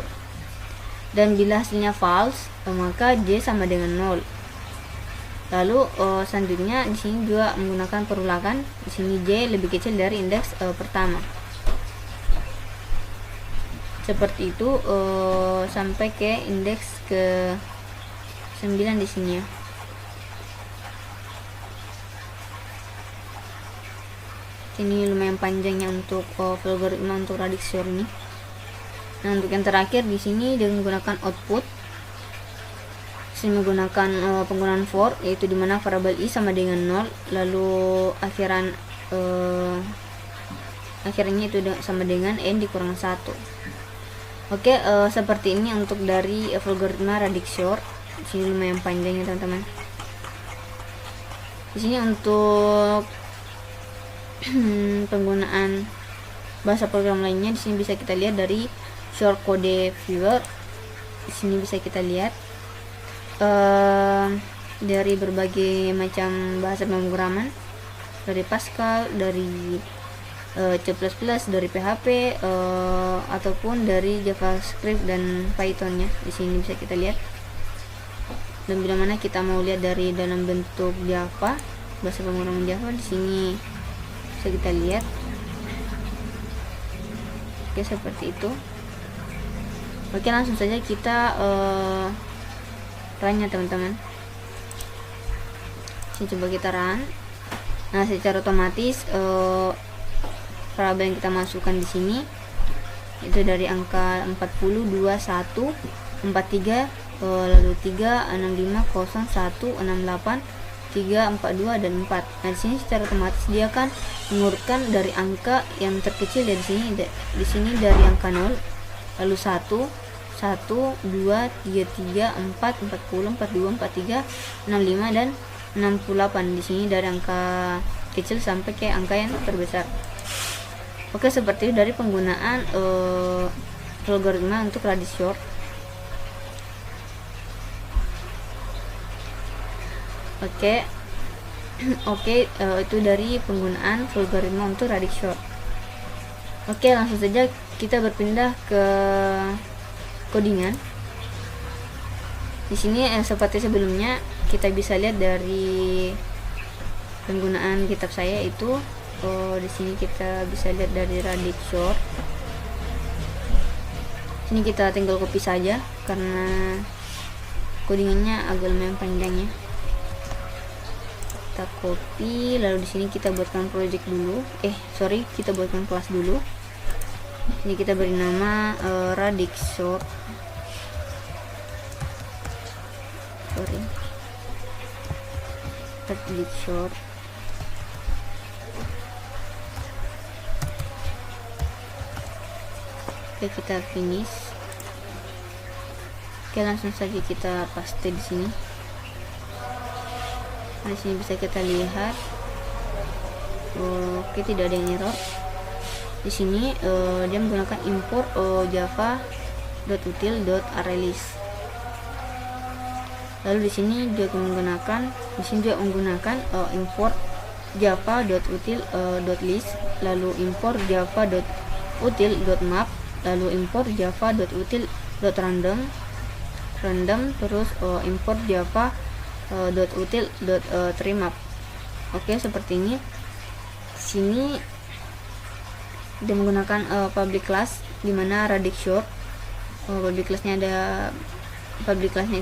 Dan bila hasilnya false, maka j sama dengan 0. Lalu selanjutnya di sini juga menggunakan perulangan. Di sini j lebih kecil dari indeks pertama. Seperti itu sampai ke indeks ke 9 di sini ya. Ini lumayan panjangnya untuk algoritma untuk radix short ini. Nah, untuk yang terakhir di sini dengan menggunakan output. Sini menggunakan penggunaan for, yaitu dimana variabel i sama dengan 0, lalu akhirnya itu sama dengan n dikurang 1. Oke, seperti ini untuk dari algoritma radix short. Di sini lumayan panjang ya teman-teman. Di sini untuk penggunaan bahasa program lainnya, di sini bisa kita lihat dari short code viewer. Di sini bisa kita lihat dari berbagai macam bahasa pemrograman, dari Pascal, dari C++, dari PHP, ataupun dari JavaScript dan Python-nya. Di sini bisa kita lihat. Dan bila mana kita mau lihat dari dalam bentuk Java, bahasa pemrograman Java, di sini bisa kita lihat. Oke, seperti itu. Oke, langsung saja kita run ya teman-teman. Sini coba kita run. Nah, secara otomatis variabel yang kita masukkan di sini itu dari angka 40, 21, 43, lalu 3, 65, 0, 1, 68, 3, 42 dan 4. Nah, di sini secara otomatis dia akan mengurutkan dari angka yang terkecil dari sini. Di sini dari angka 0, lalu 1, 1, 2, 3, 3, 4, 40, 42, 43, 65 dan 68. Di sini dari angka kecil sampai ke angka yang terbesar. Oke, seperti itu dari penggunaan algoritma untuk radix short. Oke, itu dari penggunaan algoritma untuk radix short. Oke, langsung saja kita berpindah ke codingan. Di sini seperti sebelumnya kita bisa lihat dari penggunaan kitab saya itu. Di sini kita bisa lihat dari radix short. Sini kita tinggal copy saja karena codingannya agak lumayan panjang ya. Kita copy, lalu di sini kita buatkan project dulu. Kita buatkan kelas dulu. Ini kita beri nama radix short. Radix short. Oke, kita finish. Oke, langsung saja kita paste di sini. Nah, di sini bisa kita lihat. Oke, tidak ada yang error. Di sini dia menggunakan import java.util.arraylist. Lalu di sini dia menggunakan import java.util.list, lalu import java.util.map, lalu import java.util.random, terus import java.util.treemap. Oke, seperti ini. Sini dia menggunakan public class dimana radix short. Public classnya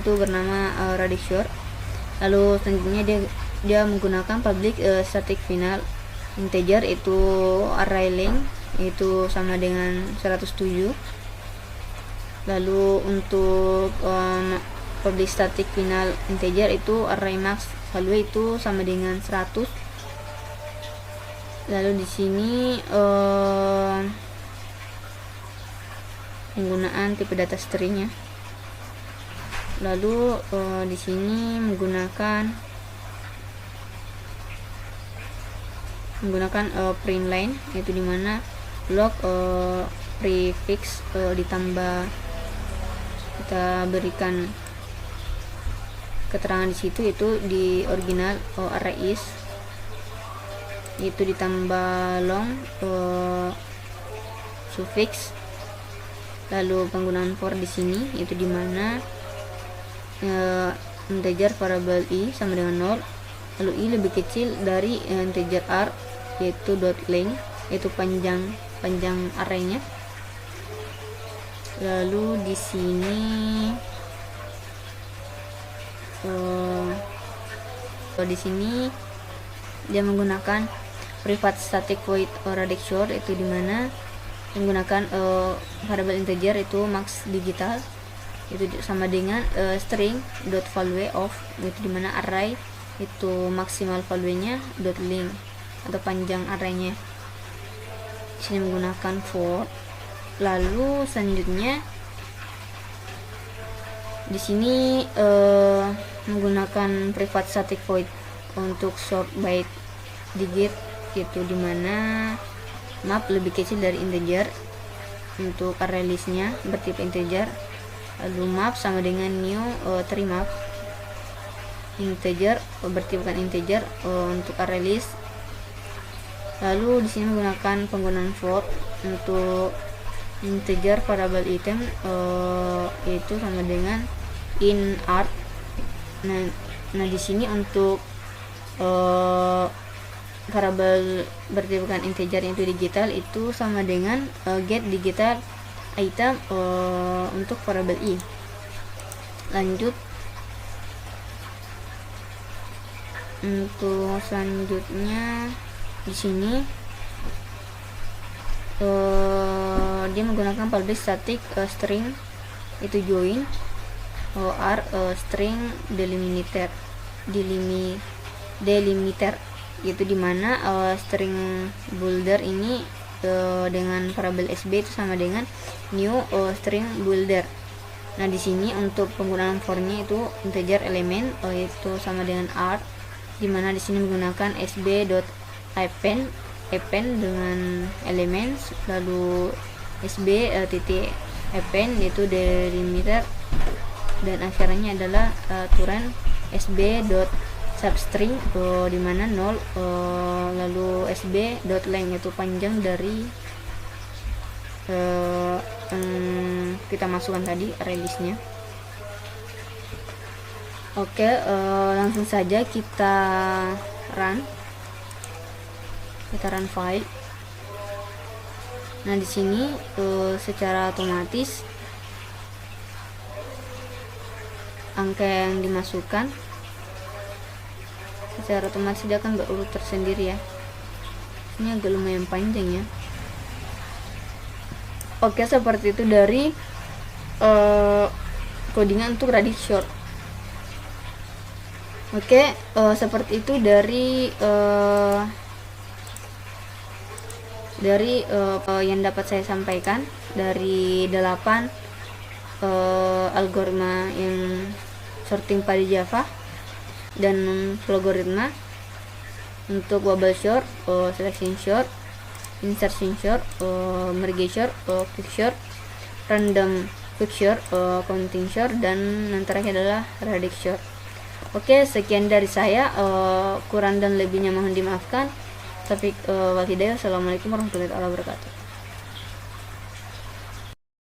itu bernama radix short. Lalu selanjutnya dia menggunakan public static final integer, itu array length itu sama dengan 107. Lalu untuk public static final integer itu array max value itu sama dengan 100. Lalu di sini penggunaan tipe data string ya. Lalu di sini menggunakan print line, yaitu dimana blok prefix ditambah kita berikan keterangan di situ, itu di original array is, itu ditambah long suffix. Lalu penggunaan for di sini yaitu dimana integer variable i sama dengan 0, lalu i lebih kecil dari integer r, yaitu .length, yaitu panjang arraynya. Lalu di sini dia menggunakan private static void radix short, itu dimana menggunakan variable integer itu max digital, itu sama dengan string dot value of, itu dimana array itu maksimal value-nya dot length atau panjang arraynya. Sini menggunakan for. Lalu selanjutnya di sini menggunakan private static void untuk sort by digit, itu dimana map lebih kecil dari integer untuk array listnya bertipe integer. Lalu map sama dengan new tree map integer bertipe bukan integer untuk array list. Lalu di sini menggunakan penggunaan float untuk integer variable item itu sama dengan in art. Nah di sini untuk variable bertipe bukan integer itu digital itu sama dengan get digital item untuk variable i. Lanjut untuk selanjutnya di sini dia menggunakan public static string itu join or string delimiter itu dimana string builder ini dengan variable sb itu sama dengan new string builder. Nah di sini untuk penggunaan for-nya itu integer element itu sama dengan art, dimana di sini menggunakan sb.append dengan elements, lalu sb titik append yaitu delimiter, dan akhirnya adalah turan sb.substring dimana 0 lalu sb.length yaitu panjang dari kita masukkan tadi array listnya. Oke, langsung saja kita run file. Nah di sini secara otomatis angka yang dimasukkan secara otomatis dia akan berurut tersendiri ya. Ini agak lumayan panjang ya. Oke, seperti itu dari codingan untuk radius short. Oke, seperti itu dari yang dapat saya sampaikan dari 8 algoritma yang sorting pada Java dan logaritma untuk bubble sort, selection sort, insertion sort, merge sort, quick sort, random quick sort, counting sort, dan yang terakhir adalah radix sort. Oke, sekian dari saya, kurang dan lebihnya mohon dimaafkan. Tapi wal hidayah. Assalamualaikum warahmatullahi wabarakatuh.